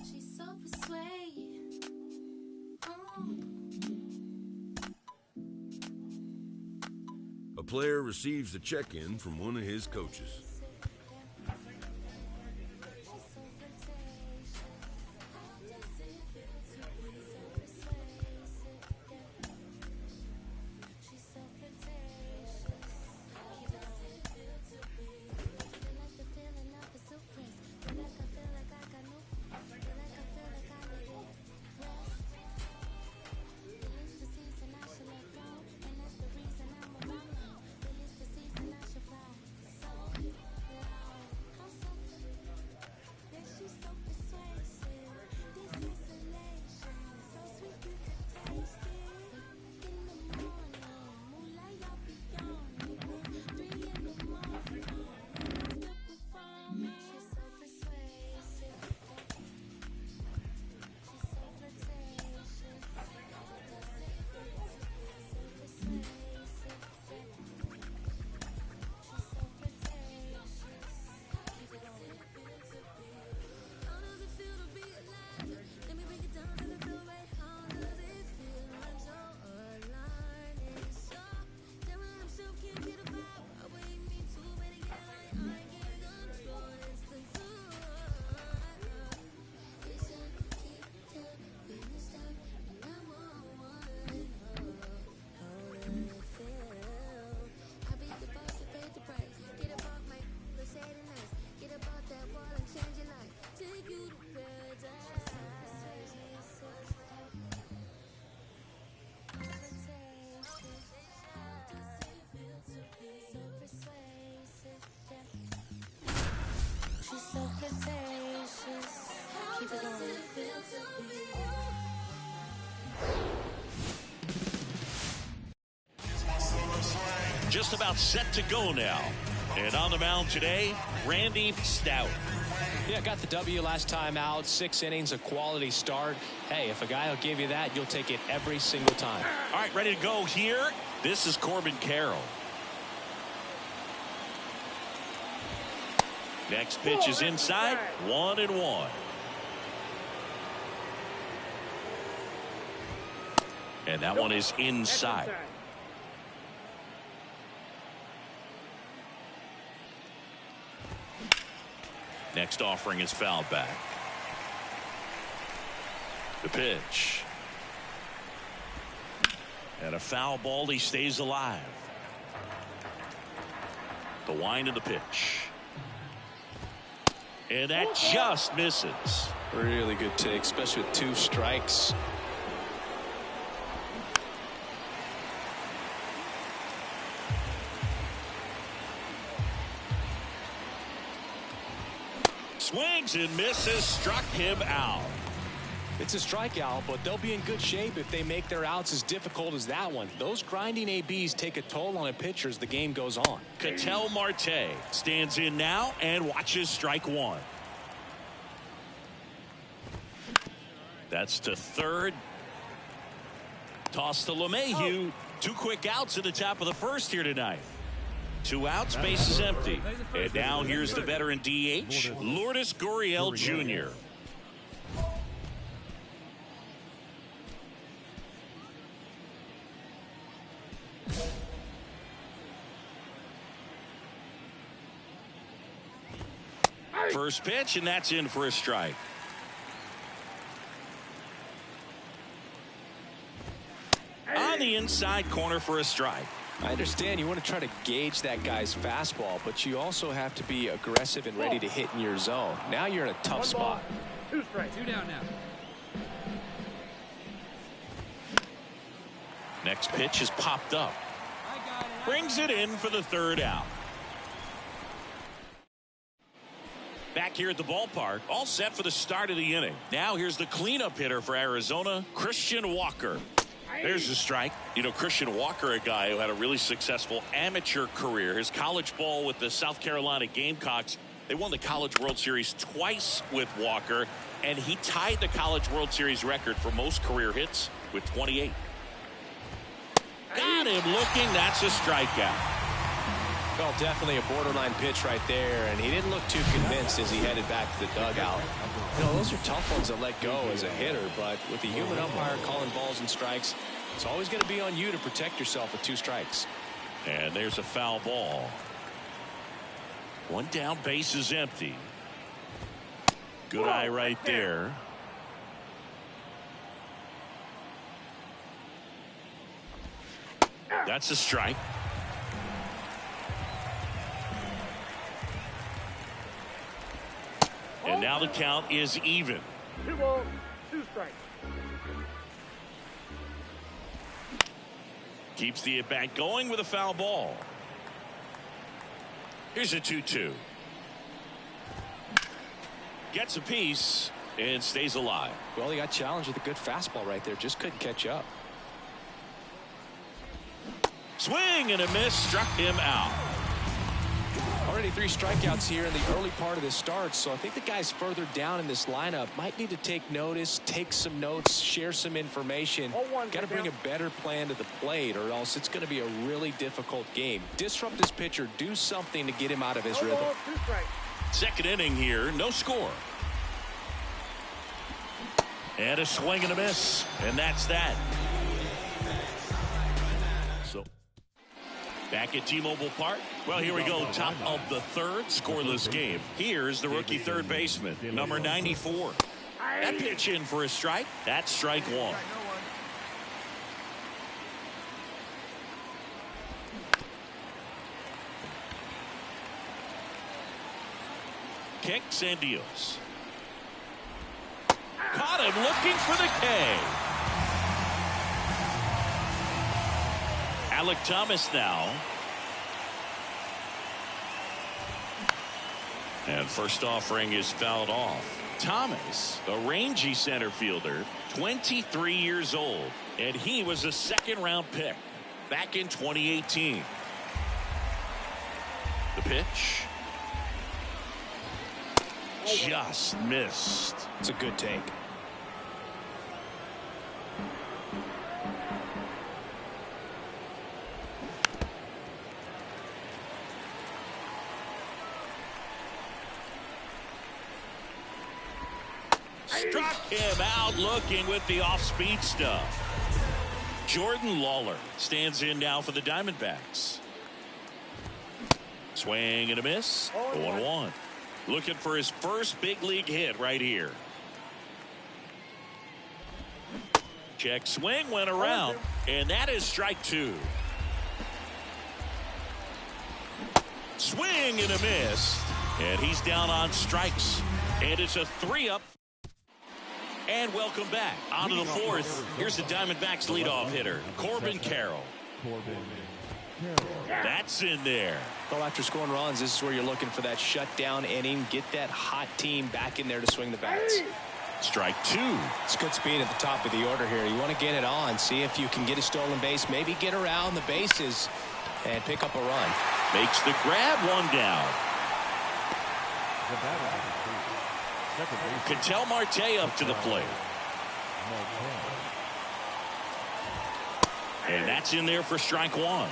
She's so persuasive. A player receives a check-in from one of his coaches. Just about set to go now. And on the mound today, Randy Stout. Yeah, got the W last time out. 6 innings, a quality start. Hey, if a guy will give you that, you'll take it every single time. All right, ready to go here. This is Corbin Carroll. Next pitch is inside, 1-1. And that one is inside. Next offering is fouled back. The pitch. And a foul ball. He stays alive. The wind of the pitch. And that just misses. Really good take, especially with 2 strikes. Swings and misses, struck him out. It's a strikeout, but they'll be in good shape if they make their outs as difficult as that one. Those grinding ABs take a toll on a pitcher as the game goes on. Ketel Marte stands in now and watches strike 1. That's to third. Toss to LeMahieu. 2 quick outs at the top of the first here tonight. 2 outs, base is empty. And now here's the veteran DH, Lourdes Gurriel Jr. First pitch, and that's in for a strike. On the inside corner for a strike. I understand you want to try to gauge that guy's fastball, but you also have to be aggressive and ready to hit in your zone. Now you're in a tough spot. 2 strikes. 2 down now. Next pitch is popped up. Brings it in for the 3rd out. Back here at the ballpark, all set for the start of the inning. Now here's the cleanup hitter for Arizona, Christian Walker. There's the strike. You know, Christian Walker, a guy who had a really successful amateur career. His college ball with the South Carolina Gamecocks. They won the College World Series twice with Walker, and he tied the College World Series record for most career hits with 28. Got him looking. That's a strikeout. Well, definitely a borderline pitch right there, and he didn't look too convinced as he headed back to the dugout. You know, those are tough ones to let go as a hitter, but with the human umpire calling balls and strikes, it's always going to be on you to protect yourself with 2 strikes. And there's a foul ball. One down, base is empty. Good eye right there. That's a strike. And now the count is even. 2 balls, 2 strikes. Keeps the at-bat going with a foul ball. Here's a 2-2. Gets a piece and stays alive. Well, he got challenged with a good fastball right there. Just couldn't catch up. Swing and a miss, struck him out. Already 3 strikeouts here in the early part of this start, so I think the guys further down in this lineup might need to take notice, take some notes, share some information. Got to bring a better plan to the plate, or else it's going to be a really difficult game. Disrupt this pitcher, do something to get him out of his rhythm. Second inning here, no score. And a swing and a miss, and that's that. So back at T-Mobile Park. Well, here we go. Top of the third, scoreless game. Here's the rookie third baseman, number 94. That pitch in for a strike. That's strike 1. Kicks and deals. Caught him looking for the K. Alec Thomas now. And first offering is fouled off. Thomas, a rangy center fielder, 23 years old, and he was a second-round pick back in 2018. The pitch. Just missed. It's a good take. Struck him out looking with the off-speed stuff. Jordan Lawler stands in now for the Diamondbacks. Swing and a miss. 1-1. Looking for his first big league hit right here. Check swing went around, and that is strike 2. Swing and a miss, and he's down on strikes, and it's a 3-up. And welcome back. On to the fourth. Here's the Diamondbacks leadoff hitter, Corbin Carroll. That's in there. Well, after scoring runs, this is where you're looking for that shutdown inning. Get that hot team back in there to swing the bats. Strike 2. It's good speed at the top of the order here. You want to get it on, see if you can get a stolen base, maybe get around the bases and pick up a run. Makes the grab, 1 down. Ketel Marte up to the plate. And that's in there for strike 1.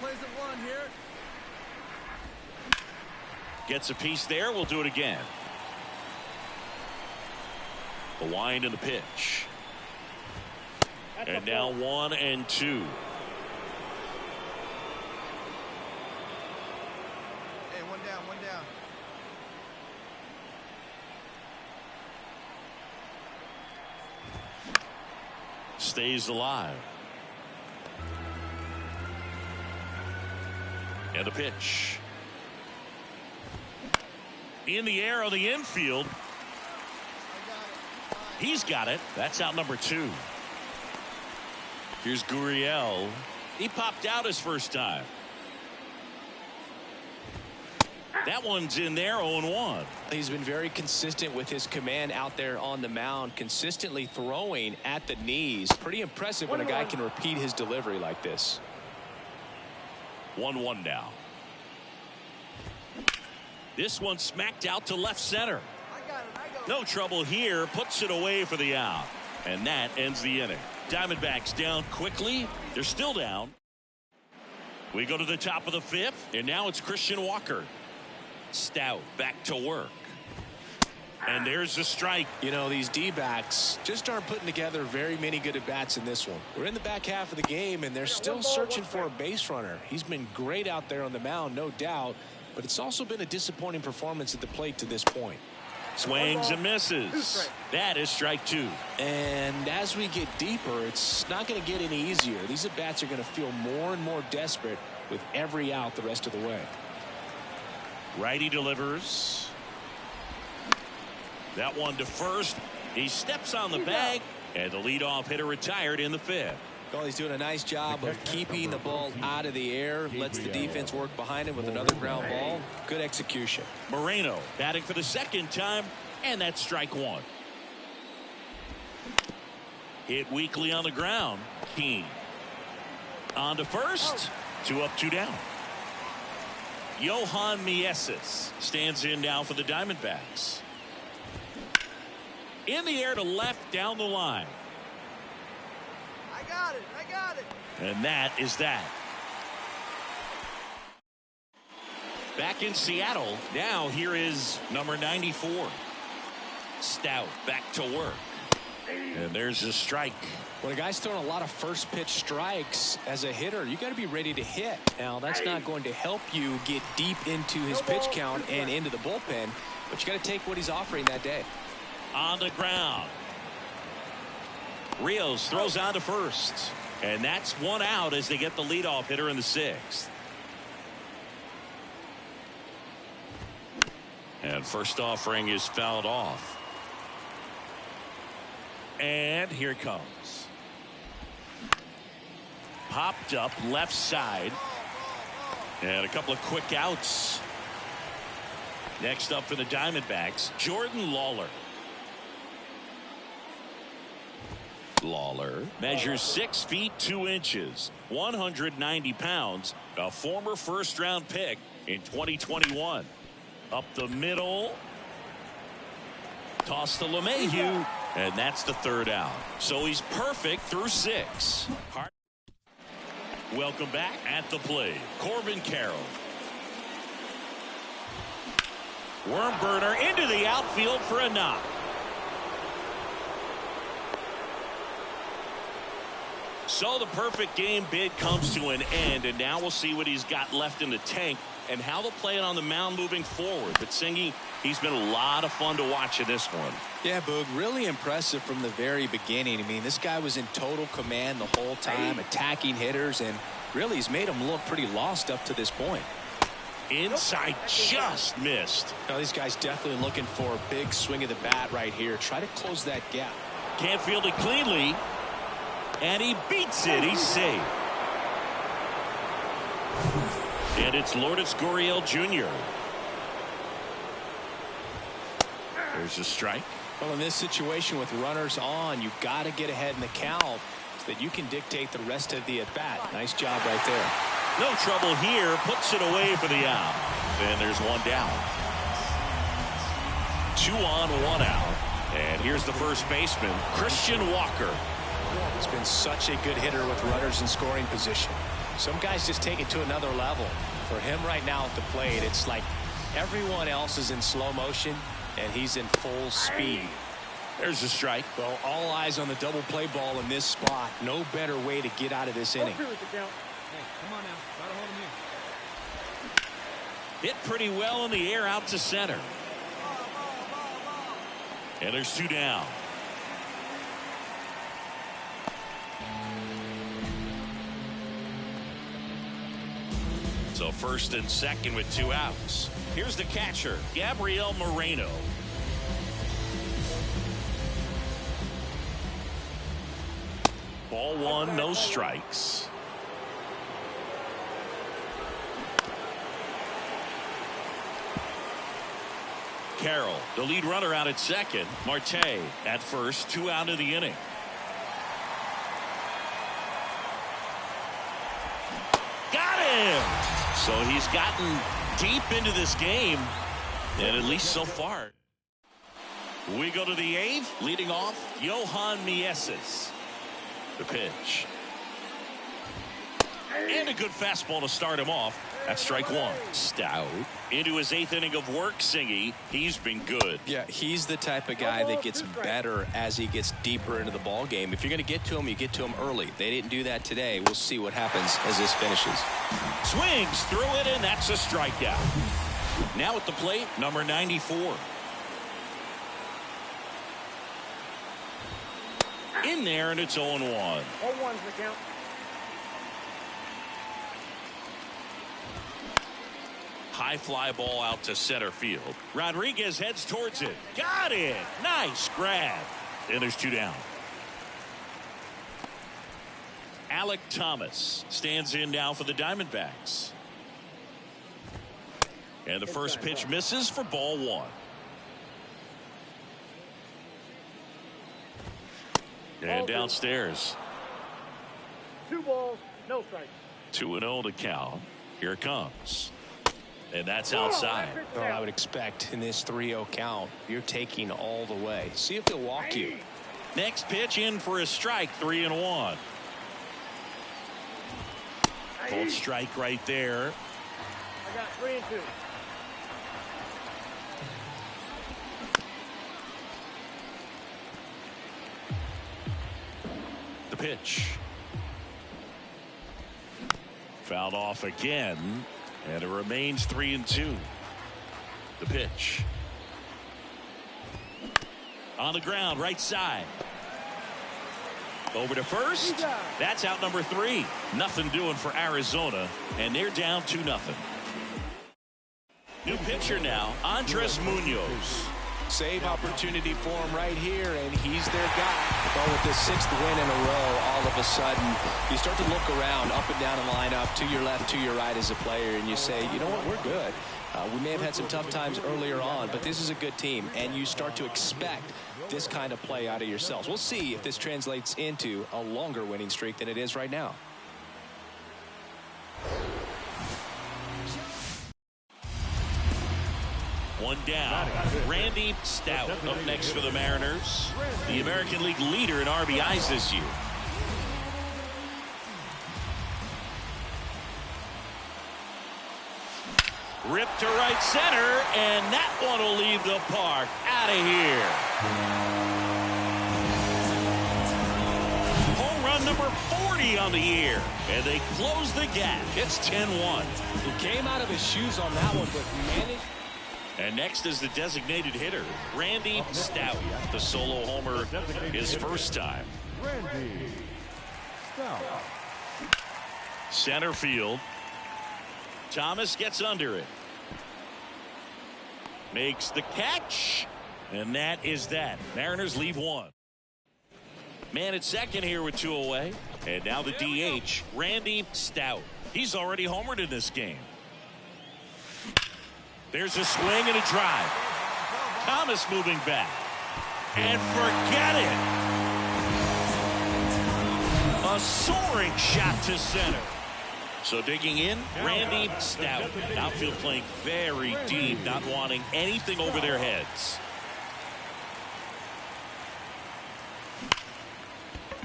Plays at 1 here. Gets a piece there. We'll do it again. The wind and the pitch. And now 1 and 2. Hey, 1 down, 1 down. Stays alive. And the pitch. In the air on the infield. He's got it. That's out number 2. Here's Gurriel. He popped out his first time. That one's in there, 0-1. He's been very consistent with his command out there on the mound, consistently throwing at the knees. Pretty impressive when a guy can repeat his delivery like this. 1-1 now. This one smacked out to left center. No trouble here. Puts it away for the out. And that ends the inning. Diamondbacks down quickly. They're still down. We go to the top of the 5th, and now it's Christian Walker. Stout back to work. And there's the strike. You know, these D-backs just aren't putting together very many good at-bats in this one. We're in the back half of the game, and they're still searching for a base runner. He's been great out there on the mound, no doubt, but it's also been a disappointing performance at the plate to this point. Swings and misses. That is strike 2. And as we get deeper, it's not going to get any easier. These at-bats are going to feel more and more desperate with every out the rest of the way. Righty delivers. That one to first. He steps on the bag, and the leadoff hitter retired in the 5th. Well, he's doing a nice job of keeping the ball out of the air, lets the defense work behind him with another ground ball. Good execution. Moreno batting for the 2nd time, and that's strike 1. Hit weakly on the ground. Keane on to first. 2 up, 2 down. Johan Mieses stands in now for the Diamondbacks. In the air to left down the line. I got it. And that is that. Back in Seattle. Now here is number 94. Stout back to work. And there's a strike. When a guy's throwing a lot of first pitch strikes as a hitter, you got to be ready to hit. Now, that's not going to help you get deep into his pitch count and into the bullpen, but you got to take what he's offering that day. On the ground. Rios throws on to first. And that's 1 out as they get the leadoff hitter in the 6th. And first offering is fouled off. And here it comes. Popped up left side. And a couple of quick outs. Next up for the Diamondbacks, Jordan Lawler. Lawler measures 6 feet 2 inches, 190 pounds, a former first-round pick in 2021. Up the middle. Toss to LeMahieu, and that's the 3rd out. So he's perfect through 6. Welcome back at the plate, Corbin Carroll. Worm burner into the outfield for a knock. So the perfect game bid comes to an end, and now we'll see what he's got left in the tank and how they'll play it on the mound moving forward. But Singy, he's been a lot of fun to watch in this one. Yeah, Boog, really impressive from the very beginning. I mean, this guy was in total command the whole time, attacking hitters, and really he's made them look pretty lost up to this point. Inside, just missed. Now, these guys definitely looking for a big swing of the bat right here. Try to close that gap. Can't field it cleanly. And he beats it. He's safe. And it's Lourdes Gurriel Jr. There's a strike. Well, in this situation with runners on, you've got to get ahead in the count so that you can dictate the rest of the at-bat. Nice job right there. No trouble here. Puts it away for the out. And there's 1 down. 2 on, 1 out. And here's the first baseman, Christian Walker. He's been such a good hitter with runners in scoring position. Some guys just take it to another level. For him right now at the plate, it's like everyone else is in slow motion and he's in full speed. There's a strike. Well, all eyes on the double play ball in this spot. No better way to get out of this inning. Hey, come on now. Gotta hold him here. Hit pretty well in the air out to center. And there's 2 down. So first and second with 2 outs. Here's the catcher, Gabriel Moreno. Ball 1, no strikes. Carroll, the lead runner, out at second. Marte at first, 2 out of the inning. Got him! So he's gotten deep into this game, and at least so far. We go to the 8th, leading off, Johan Mieses. The pitch. And a good fastball to start him off. That's strike one. Stout into his 8th inning of work, Singy. He's been good. Yeah, he's the type of guy that gets better as he gets deeper into the ball game. If you're going to get to him, you get to him early. They didn't do that today. We'll see what happens as this finishes. Swings through it, and that's a strikeout. Now at the plate, number 94. In there, and it's 0-1. 0-1's the count. High fly ball out to center field. Rodriguez heads towards it. Got it. Nice grab. And there's 2 down. Alec Thomas stands in now for the Diamondbacks. And the first pitch misses for ball 1. And downstairs. 2 balls, no strikes. 2-0 to count. Here it comes. And that's outside. Oh, I would expect in this 3-0 count, you're taking all the way. See if he'll walk you. Next pitch in for a strike, 3-1. Cold strike right there. I got 3-2. The pitch. Fouled off again. And it remains 3-2. The pitch. On the ground, right side. Over to first. That's out number 3. Nothing doing for Arizona. And they're down 2-0. New pitcher now, Andres Munoz. Save opportunity for him right here, and he's their guy. But with the 6th win in a row, all of a sudden, you start to look around, up and down the lineup, to your left, to your right as a player, and you say, you know what, we're good. We may have had some tough times earlier on, but this is a good team, and you start to expect this kind of play out of yourselves. We'll see if this translates into a longer winning streak than it is right now. One down. Randy Stout up next for the Mariners. The American League leader in RBIs this year. Ripped to right center, and that one will leave the park. Out of here. Home run number 40 on the year, and they close the gap. It's 10-1. He came out of his shoes on that one, but managed. And next is the designated hitter, Randy Stout. The solo homer his first time. Randy Stout. Center field. Thomas gets under it. Makes the catch. And that is that. Mariners leave 1. Man at second here with 2 away. And now the DH, Randy Stout. He's already homered in this game. There's a swing and a drive. Thomas moving back. And forget it. A soaring shot to center. So digging in, Randy Stout. Outfield playing very deep, not wanting anything over their heads.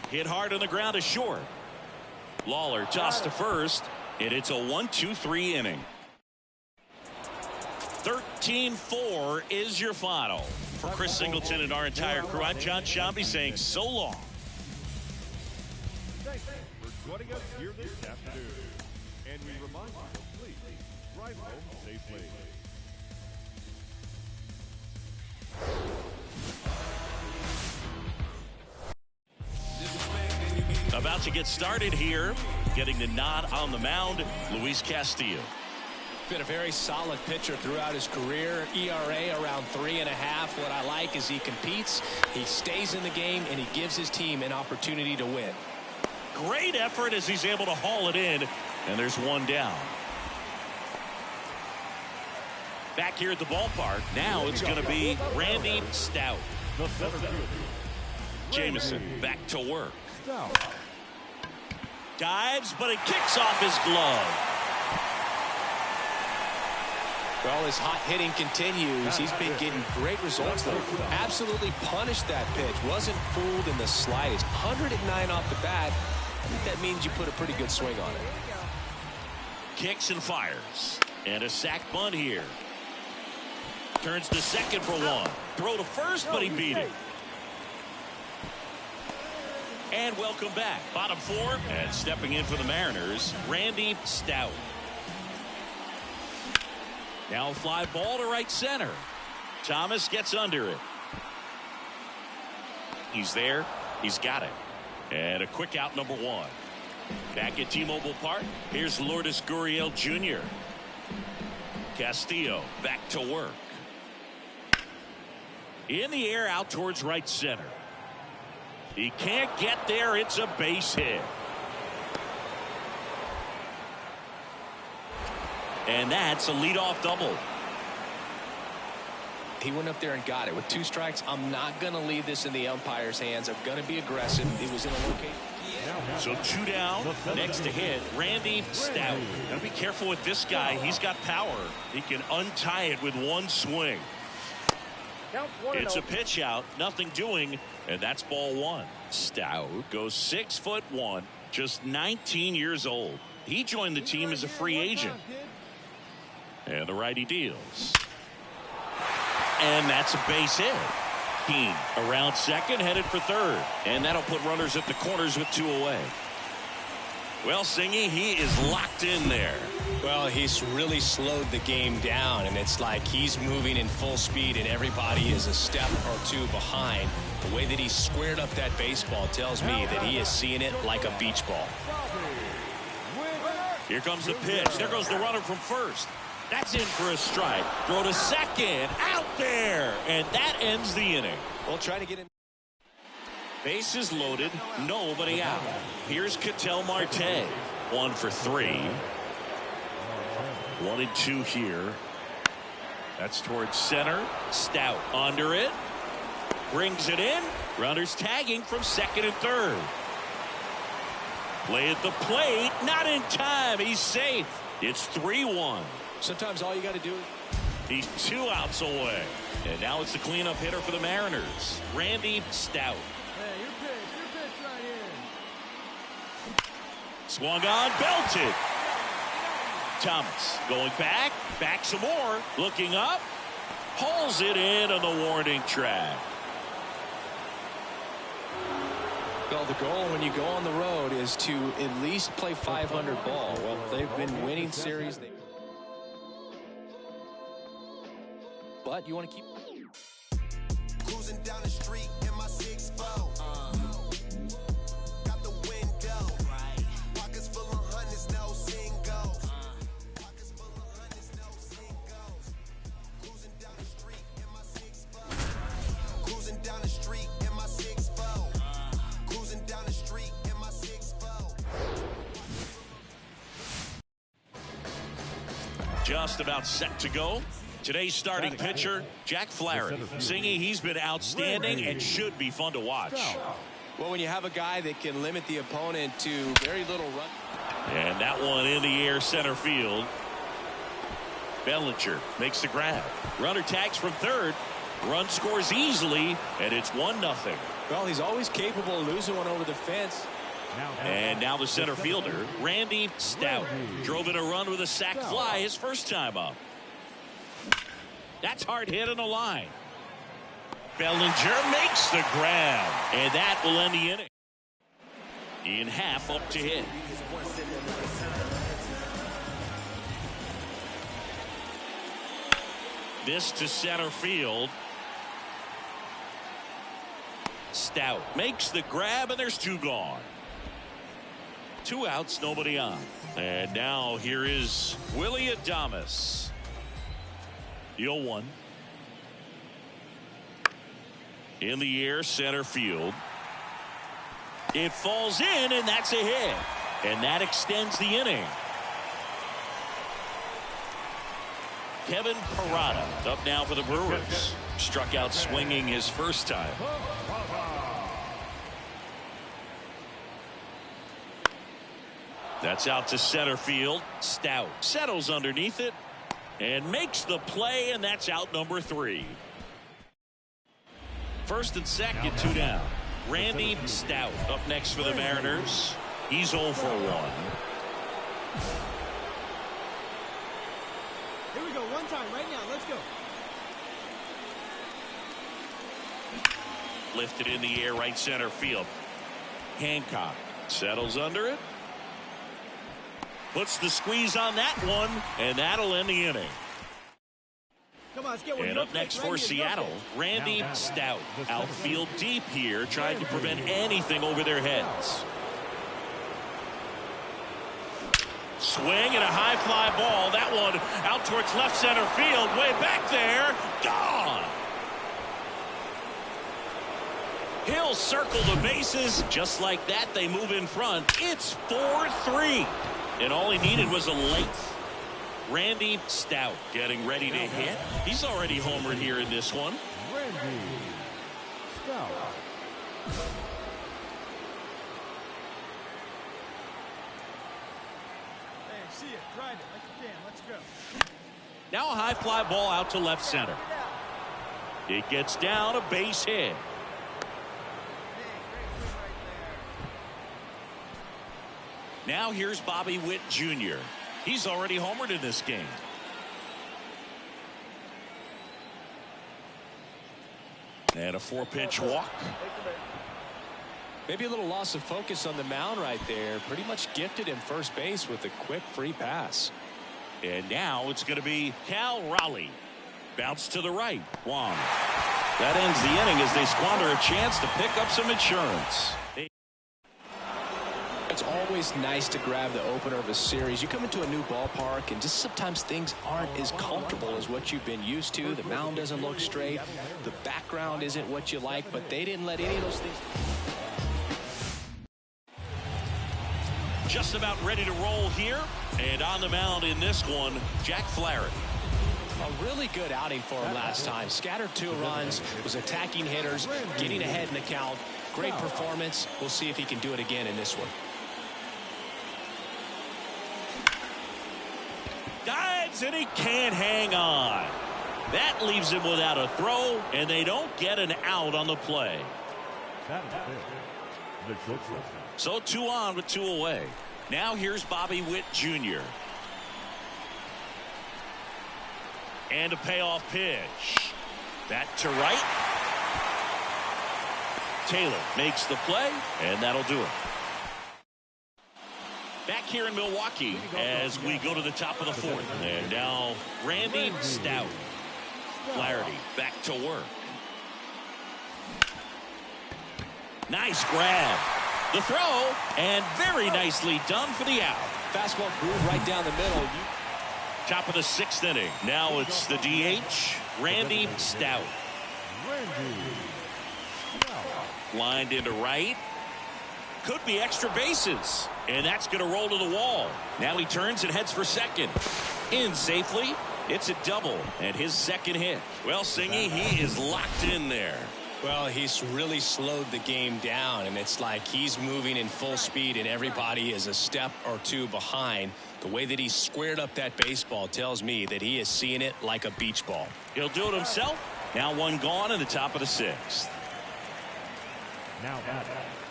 Hit hard on the ground to short. Lawler tossed to first, and it's a 1-2-3 inning. 13-4 is your final. For Chris Singleton and our entire crew, I'm John Shambi saying so long. Thanks for joining us here this afternoon. And we remind you to please drive home safely. About to get started here. Getting the nod on the mound, Luis Castillo. Been a very solid pitcher throughout his career. ERA around 3.5. What I like is he competes, he stays in the game, and he gives his team an opportunity to win. Great effort as he's able to haul it in, and there's 1 down. Back here at the ballpark, now it's going to be Randy Stout. The center fielder, Jameson back to work. Stout. Dives, but it kicks off his glove. Well, his hot hitting continues. He's been getting great results, though. Absolutely punished that pitch. Wasn't fooled in the slightest. 109 off the bat. I think that means you put a pretty good swing on it. Kicks and fires. And a sac bunt here. Turns to second for one. Throw to first, but he beat it. And welcome back. Bottom four. And stepping in for the Mariners, Randy Stout. Now a fly ball to right center. Thomas gets under it. He's there. He's got it. And a quick out, number one. Back at T-Mobile Park, here's Lourdes Gurriel Jr. Castillo back to work. In the air, out towards right center. He can't get there. It's a base hit. And that's a leadoff double. He went up there and got it. With 2 strikes, I'm not going to leave this in the umpire's hands. I'm going to be aggressive. It was in a location. So 2 down. Next to hit, Randy Stout. Got to be careful with this guy. He's got power. He can untie it with one swing. It's a pitch out. Nothing doing. And that's ball one. Stout goes 6'1", just 19 years old. He joined the team as a free agent. And the righty deals. And that's a base hit. Keane around second, headed for third. And that'll put runners at the corners with 2 away. Well, Singy, he is locked in there. Well, he's really slowed the game down, and it's like he's moving in full speed, and everybody is a step or 2 behind. The way that he squared up that baseball tells me that he is seeing it like a beach ball. Here comes the pitch. There goes the runner from first. That's in for a strike. Throw to second. Out there. And that ends the inning. We'll try to get him. Bases loaded. Nobody out. Here's Ketel Marte. 1 for 3. 1 and 2 here. That's towards center. Stout under it. Brings it in. Runners tagging from second and third. Play at the plate. Not in time. He's safe. It's 3-1. Sometimes all you got to do. He's 2 outs away. And now it's the cleanup hitter for the Mariners, Randy Stout. Hey, your pitch right here. Swung on, belted. Thomas going back some more, looking up, hauls it in on the warning track. Well, the goal when you go on the road is to at least play 500 ball. Well, they've been winning series. But you want to keep cruising down the street in my 6'4". Got the window. Pockets full of hundreds, no singles. Pockets full of hundreds, no singles. Cruising down the street in my 6'4". Cruising down the street in my 6'4". Cruising down the street in my 6'4". Just about set to go. Today's starting pitcher, Jack Flaherty. Singy, he's been outstanding and should be fun to watch. Well, when you have a guy that can limit the opponent to very little run. And that one in the air, center field. Bellinger makes the grab. Runner tags from third. Run scores easily, and it's 1-0. Well, he's always capable of losing one over the fence. And now the center fielder, Randy Stout. Drove in a run with a sac fly his first time up. That's hard hit on the line. Bellinger makes the grab, and that will end the inning. In half up to hit. This to center field. Stout makes the grab, and there's 2 gone. 2 outs, nobody on. And now here is Willie Adames. The 0-1. In the air, center field. It falls in, and that's a hit. And that extends the inning. Kevin Parada up now for the Brewers. Struck out swinging his first time. That's out to center field. Stout settles underneath it and makes the play, and that's out number 3. First and second, 2 down. Randy Stout up next for the Mariners. He's 0 for 1. Here we go. One time right now. Let's go. Lifted in the air, right center field. Hancock settles under it. Puts the squeeze on that one, and that'll end the inning. Come on, let's get one. And up next for Seattle, Randy Stout. Outfield deep here, trying to prevent anything over their heads. Swing and a high fly ball. That one out towards left center field. Way back there. Gone. He'll circle the bases. Just like that, they move in front. It's 4-3. And all he needed was a late. Randy Stout getting ready to hit. He's already homered here in this one. Randy Stout. Hey, see it. Drive it like you can. Let's go. Now a high fly ball out to left center. It gets down, a base hit. Now here's Bobby Witt Jr. He's already homered in this game. And a 4-pitch walk. Maybe a little loss of focus on the mound right there. Pretty much gifted him first base with a quick free pass. And now it's going to be Cal Raleigh. Bounce to the right. Wong. That ends the inning as they squander a chance to pick up some insurance. It's always nice to grab the opener of a series. You come into a new ballpark and just sometimes things aren't as comfortable as what you've been used to. The mound doesn't look straight. The background isn't what you like, but they didn't let any of those things. Just about ready to roll here. And on the mound in this one, Jack Flaherty. A really good outing for him last time. Scattered 2 runs, was attacking hitters, getting ahead in the count. Great performance. We'll see if he can do it again in this one. Dives and he can't hang on. That leaves him without a throw, and they don't get an out on the play. So 2 on with 2 away. Now here's Bobby Witt Jr. And a payoff pitch. That to right. Taylor makes the play, and that'll do it. Back here in Milwaukee as we go to the top of the 4th. And now Randy Stout. Flaherty back to work. Nice grab. The throw, and very nicely done for the out. Fastball groove right down the middle. Top of the 6th inning. Now it's the DH, Randy Stout. Lined into right. Could be extra bases. And that's going to roll to the wall. Now he turns and heads for second. In safely. It's a double. And his second hit. Well, Singy, he is locked in there. Well, he's really slowed the game down, and it's like he's moving in full speed, and everybody is a step or 2 behind. The way that he squared up that baseball tells me that he is seeing it like a beach ball. He'll do it himself. Now 1 gone in the top of the 6th.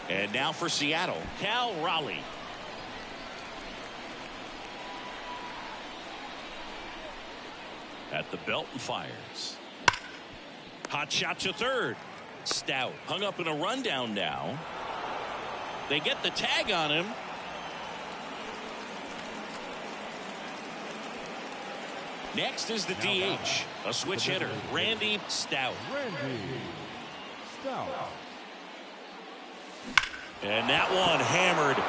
And now for Seattle, Cal Raleigh. At the belt and fires. Hot shot to third. Stout hung up in a rundown now. They get the tag on him. Next is the DH, a switch hitter, Randy Stout. And that one hammered.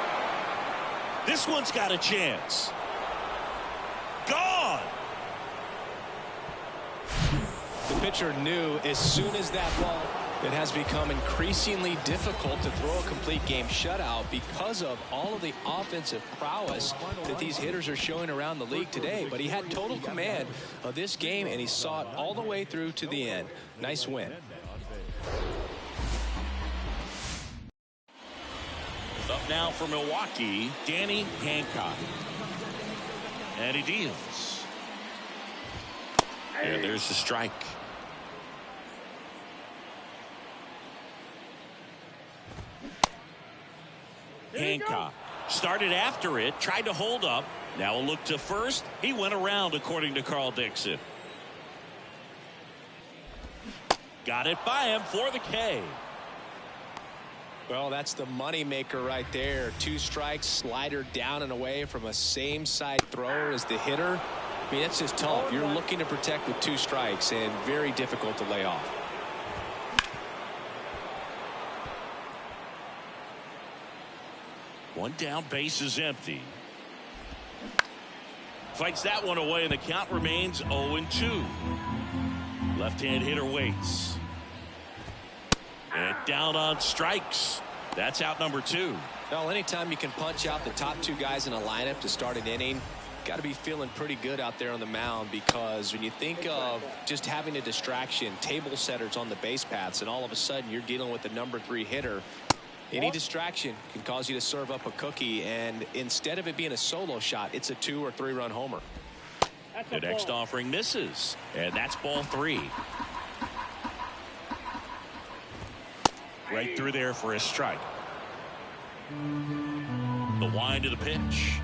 This one's got a chance. Gone. The pitcher knew as soon as that ball, it has become increasingly difficult to throw a complete game shutout because of all of the offensive prowess that these hitters are showing around the league today. But he had total command of this game, and he saw it all the way through to the end. Nice win. Up now for Milwaukee, Danny Hancock. And he deals. And there's the strike. Hancock Started after it, tried to hold up. Now a look to first. He went around, according to Carl Dixon. Got it by him for the K. Well, that's the money maker right there. 2 strikes, slider down and away from a same side thrower as the hitter. I mean, that's just tough. You're looking to protect with 2 strikes and very difficult to lay off. One down, base is empty. Fights that one away, and the count remains 0-2. Left-hand hitter waits. And down on strikes. That's out number 2. Well, anytime you can punch out the top 2 guys in a lineup to start an inning, got to be feeling pretty good out there on the mound, because when you think of just having a distraction, table setters on the base paths, and all of a sudden you're dealing with the number 3 hitter, any distraction can cause you to serve up a cookie, and instead of it being a solo shot, it's a 2 or 3 run homer. The next offering misses, and that's ball 3. Right through there for a strike. The wind to the pitch.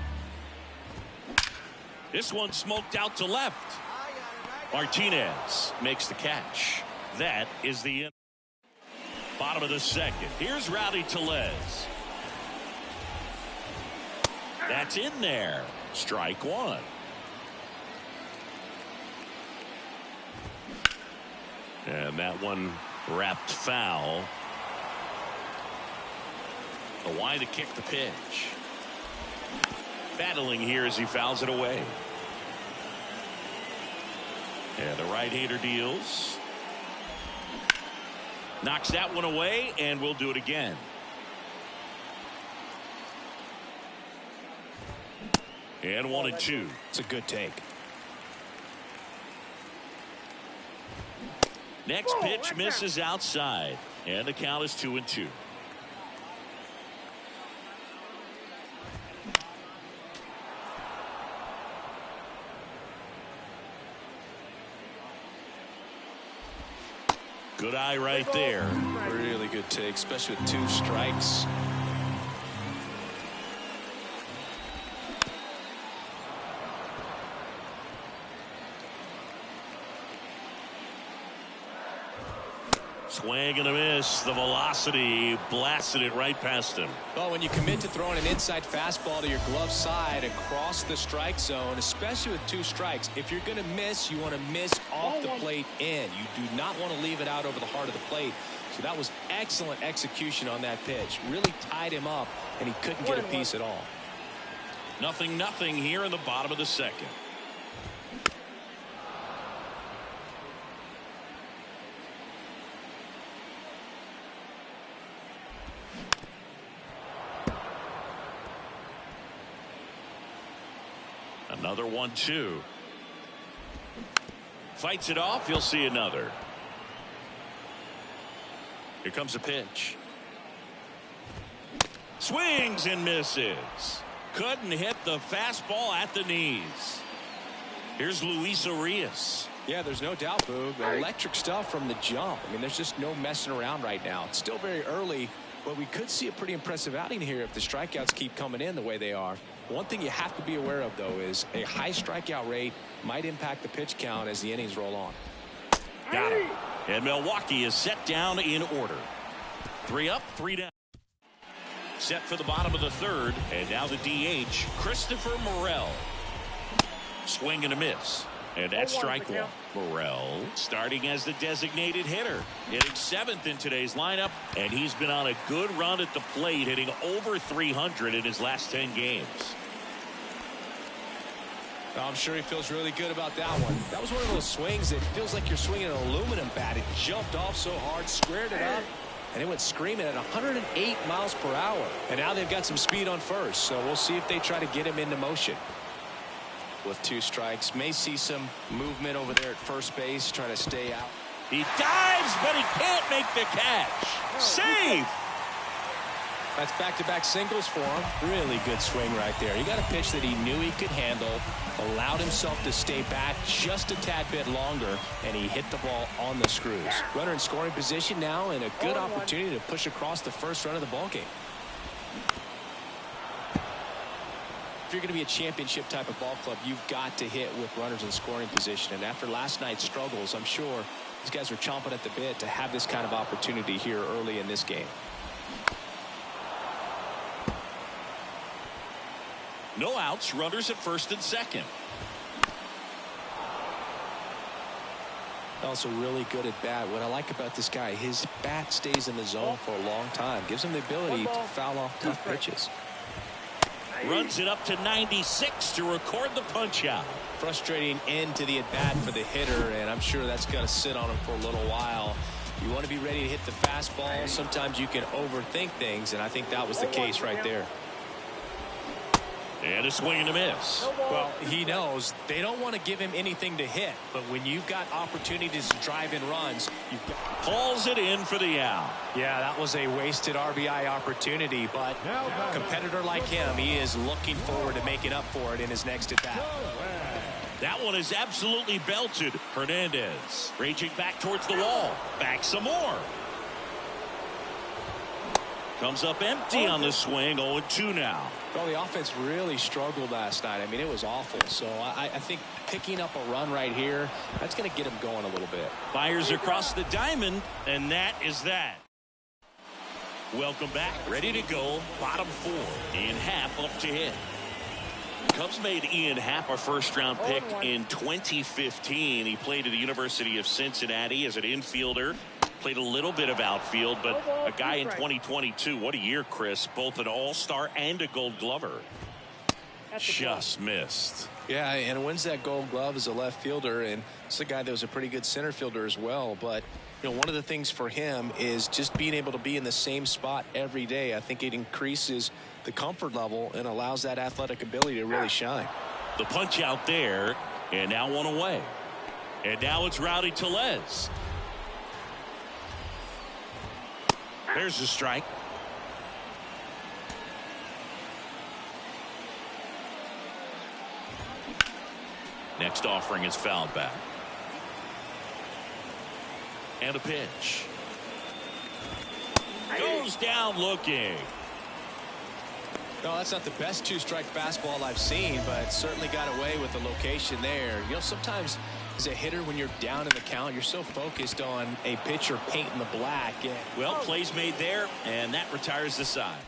This one smoked out to left. Martinez makes the catch. That is the end. Bottom of the second. Here's Rowdy Tellez. That's in there. Strike 1. And that one wrapped foul. The wind to kick the pitch. Battling here as he fouls it away. And the right-hander deals. Knocks that one away, and we'll do it again. And 1-2. It's a good take. Next pitch misses outside, and the count is 2-2. Good eye right there. Really good take, especially with 2 strikes. Swing and a miss. The velocity blasted it right past him. Well, when you commit to throwing an inside fastball to your glove side across the strike zone, especially with 2 strikes, if you're going to miss, you want to miss off the plate in. You do not want to leave it out over the heart of the plate. So that was excellent execution on that pitch. Really tied him up, and he couldn't get a piece at all. 0-0 here in the bottom of the second. Another 1-2. Fights it off. You'll see another. Here comes a pitch. Swings and misses. Couldn't hit the fastball at the knees. Here's Luis Arias. Yeah, there's no doubt, Boog. Electric stuff from the jump. I mean, there's just no messing around right now. It's still very early, but we could see a pretty impressive outing here if the strikeouts keep coming in the way they are. One thing you have to be aware of, though, is a high strikeout rate might impact the pitch count as the innings roll on. Got it. And Milwaukee is set down in order. 3 up, 3 down. Set for the bottom of the third, and now the DH, Christopher Morel. Swing and a miss. And that's strike 1. Morel starting as the designated hitter, hitting 7th in today's lineup, and he's been on a good run at the plate, hitting over 300 in his last 10 games. I'm sure he feels really good about that one. That was one of those swings that feels like you're swinging an aluminum bat. It jumped off so hard, squared it up, and it went screaming at 108 miles per hour. And now they've got some speed on first, so we'll see if they try to get him into motion. With 2 strikes, may see some movement over there at first base, trying to stay out. He dives, but he can't make the catch. Safe. That's back-to-back singles for him. Really good swing right there. He got a pitch that he knew he could handle, allowed himself to stay back just a tad bit longer, and he hit the ball on the screws. Runner in scoring position now, and a good opportunity to push across the first run of the ballgame. if you're going to be a championship type of ball club, you've got to hit with runners in scoring position. And after last night's struggles, I'm sure these guys are chomping at the bit to have this kind of opportunity here early in this game. No outs, runners at first and second. Also really good at bat. What I like about this guy, his bat stays in the zone for a long time. Gives him the ability to foul off tough pitches. Runs it up to 96 to record the punch out. Frustrating end to the at bat for the hitter, and I'm sure that's going to sit on him for a little while. You want to be ready to hit the fastball. Sometimes you can overthink things, and I think that was the case right there. And a swing and a miss. Well, he knows they don't want to give him anything to hit, but when you've got opportunities to drive in runs, you've got... Calls it in for the out. Yeah, that was a wasted RBI opportunity, but a competitor like him, he is looking forward to making up for it in his next at bat. That one is absolutely belted. Hernandez raging back towards the wall. Back some more. Comes up empty on the swing. 0-2 now. Well, the offense really struggled last night. I mean, it was awful. So I think picking up a run right here, that's going to get him going a little bit. Fires across the diamond, and that is that. Welcome back. Ready to go. Bottom four. Ian Happ up to hit. Cubs made Ian Happ a first-round pick in 2015. He played at the University of Cincinnati as an infielder. Played a little bit of outfield, but a guy in 2022. What a year, Chris. Both an all-star and a gold glover. Just missed. Yeah, and wins that gold glove as a left fielder, and it's a guy that was a pretty good center fielder as well. But, you know, one of the things for him is just being able to be in the same spot every day. I think it increases the comfort level and allows that athletic ability to really shine. The punch out there, and now one away. And now it's Rowdy Tellez. There's the strike. Next offering is fouled back. And a pitch. Goes down looking. No, that's not the best two-strike fastball I've seen, but certainly got away with the location there. You know, sometimes as a hitter, when you're down in the count, you're so focused on a pitcher painting the black. Yeah. Well, plays made there, and that retires the side.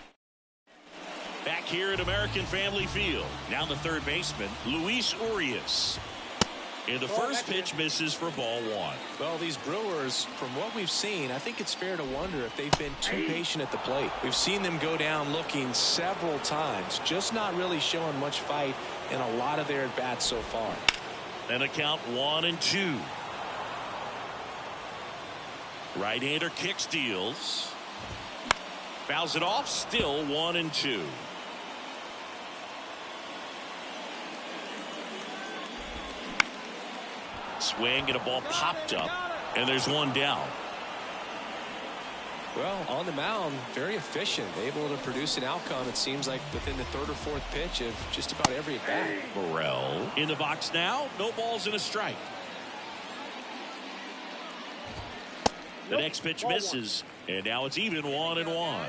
Back here at American Family Field. Now the third baseman, Luis Urias. And the first pitch misses for ball one. Well, these Brewers, from what we've seen, I think it's fair to wonder if they've been too patient at the plate. We've seen them go down looking several times, just not really showing much fight in a lot of their at-bats so far. And a count 1-2. Right-hander kicks, deals. Fouls it off, still 1-2. Swing and a ball popped up, and there's one down. Well, on the mound, very efficient, able to produce an outcome, it seems like, within the third or fourth pitch of just about every at bat. Morel in the box now. No balls and a strike. The next pitch misses, and now it's even 1-1.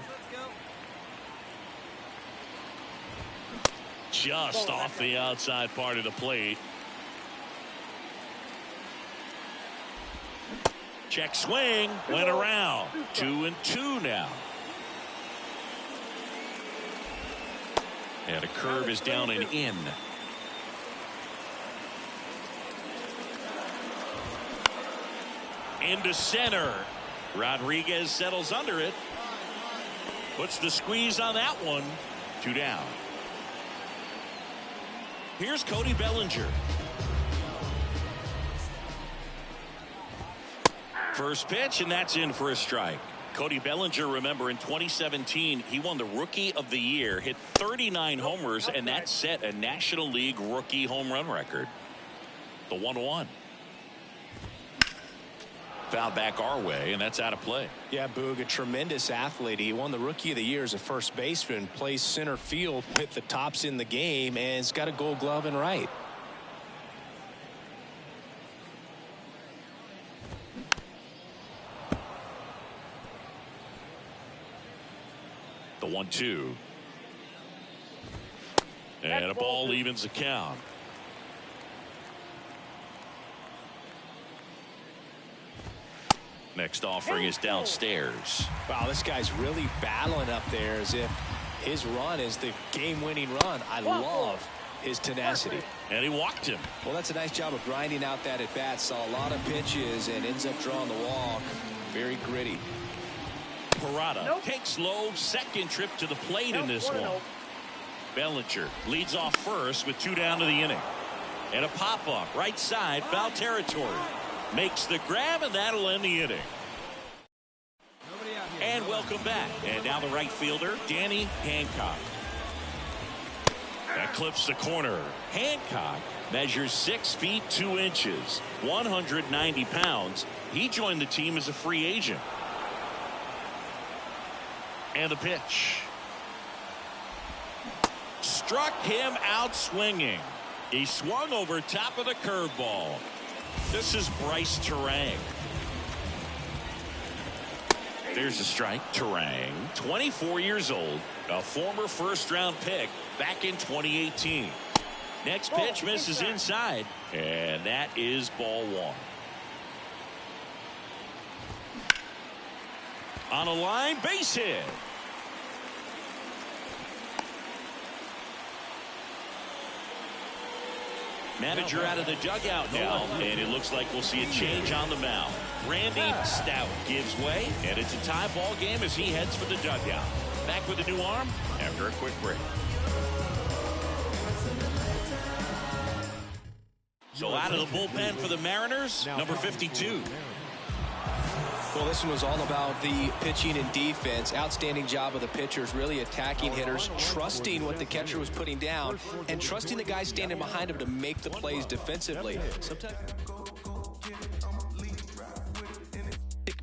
Just off the outside part of the plate. Check swing, went around. 2-2 now. And a curve is down and in. Into center. Rodriguez settles under it. Puts the squeeze on that one. 2 down. Here's Cody Bellinger. First pitch, and that's in for a strike. Cody Bellinger, remember, in 2017, he won the Rookie of the Year, hit 39 homers, and that set a National League rookie home run record. The 1-1. Foul back our way, and that's out of play. Yeah, Boog, a tremendous athlete. He won the Rookie of the Year as a first baseman, plays center field with the tops in the game, and has got a gold glove in right. The 1-2. And a ball evens the count. Next offering is downstairs. Wow, this guy's really battling up there as if his run is the game-winning run. I love his tenacity. And he walked him. Well, that's a nice job of grinding out that at-bat. Saw a lot of pitches and ends up drawing the walk. Very gritty. Parada takes low, second trip to the plate in this one. Bellinger leads off first with 2 down to the inning. And a pop-up right side, foul territory. Makes the grab, and that'll end the inning. And welcome back. And now the right fielder, Danny Hancock. That clips the corner. Hancock measures 6 feet 2 inches, 190 pounds. He joined the team as a free agent. And the pitch. Struck him out swinging. He swung over top of the curveball. This is Bryce Terang. There's a strike. Terang, 24 years old, a former first-round pick back in 2018. Next pitch misses inside, and that is ball 1. On a line, base hit. Manager out of the dugout now, and it looks like we'll see a change on the mound. Randy Stout gives way, and it's a tie ball game as he heads for the dugout. Back with a new arm after a quick break. So out of the bullpen for the Mariners, number 52. Well, this one was all about the pitching and defense. Outstanding job of the pitchers, really attacking hitters, trusting what the catcher was putting down, and trusting the guy standing behind him to make the plays defensively. Sometimes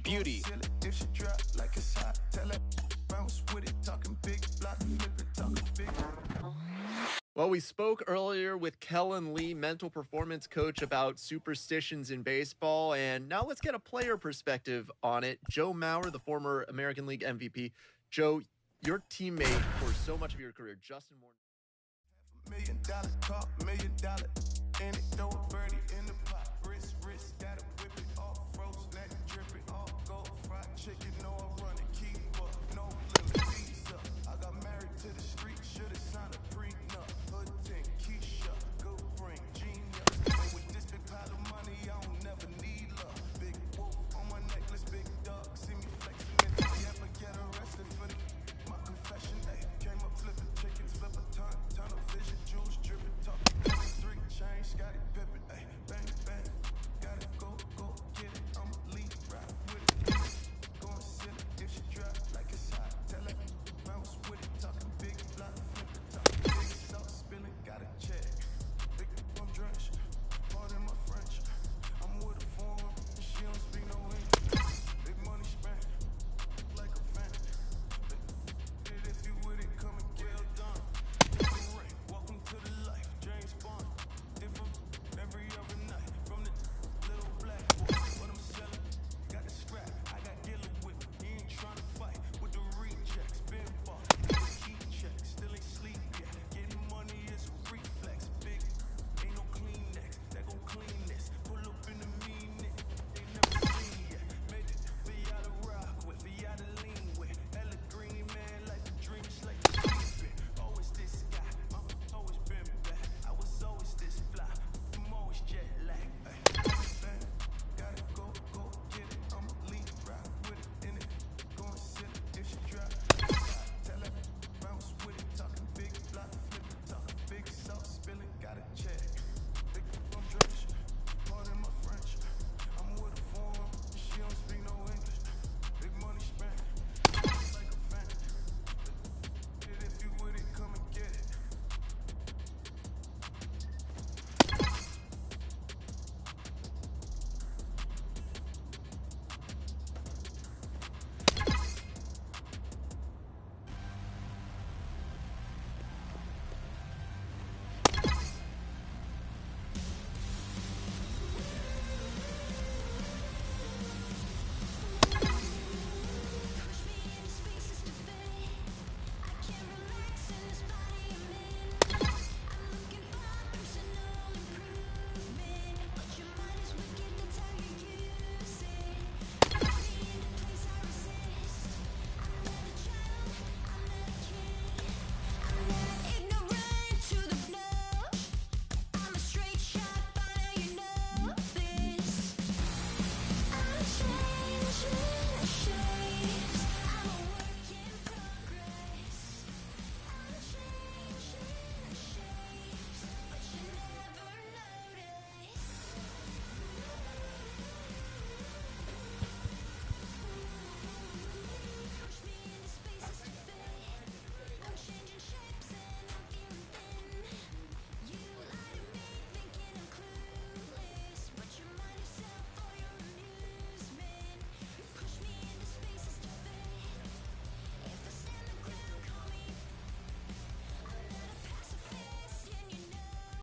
beauty. Well, we spoke earlier with Kellen Lee, mental performance coach, about superstitions in baseball, and now let's get a player perspective on it. Joe Mauer, the former American League MVP. Joe, your teammate for so much of your career, Justin Moore. $1 million car, $1 million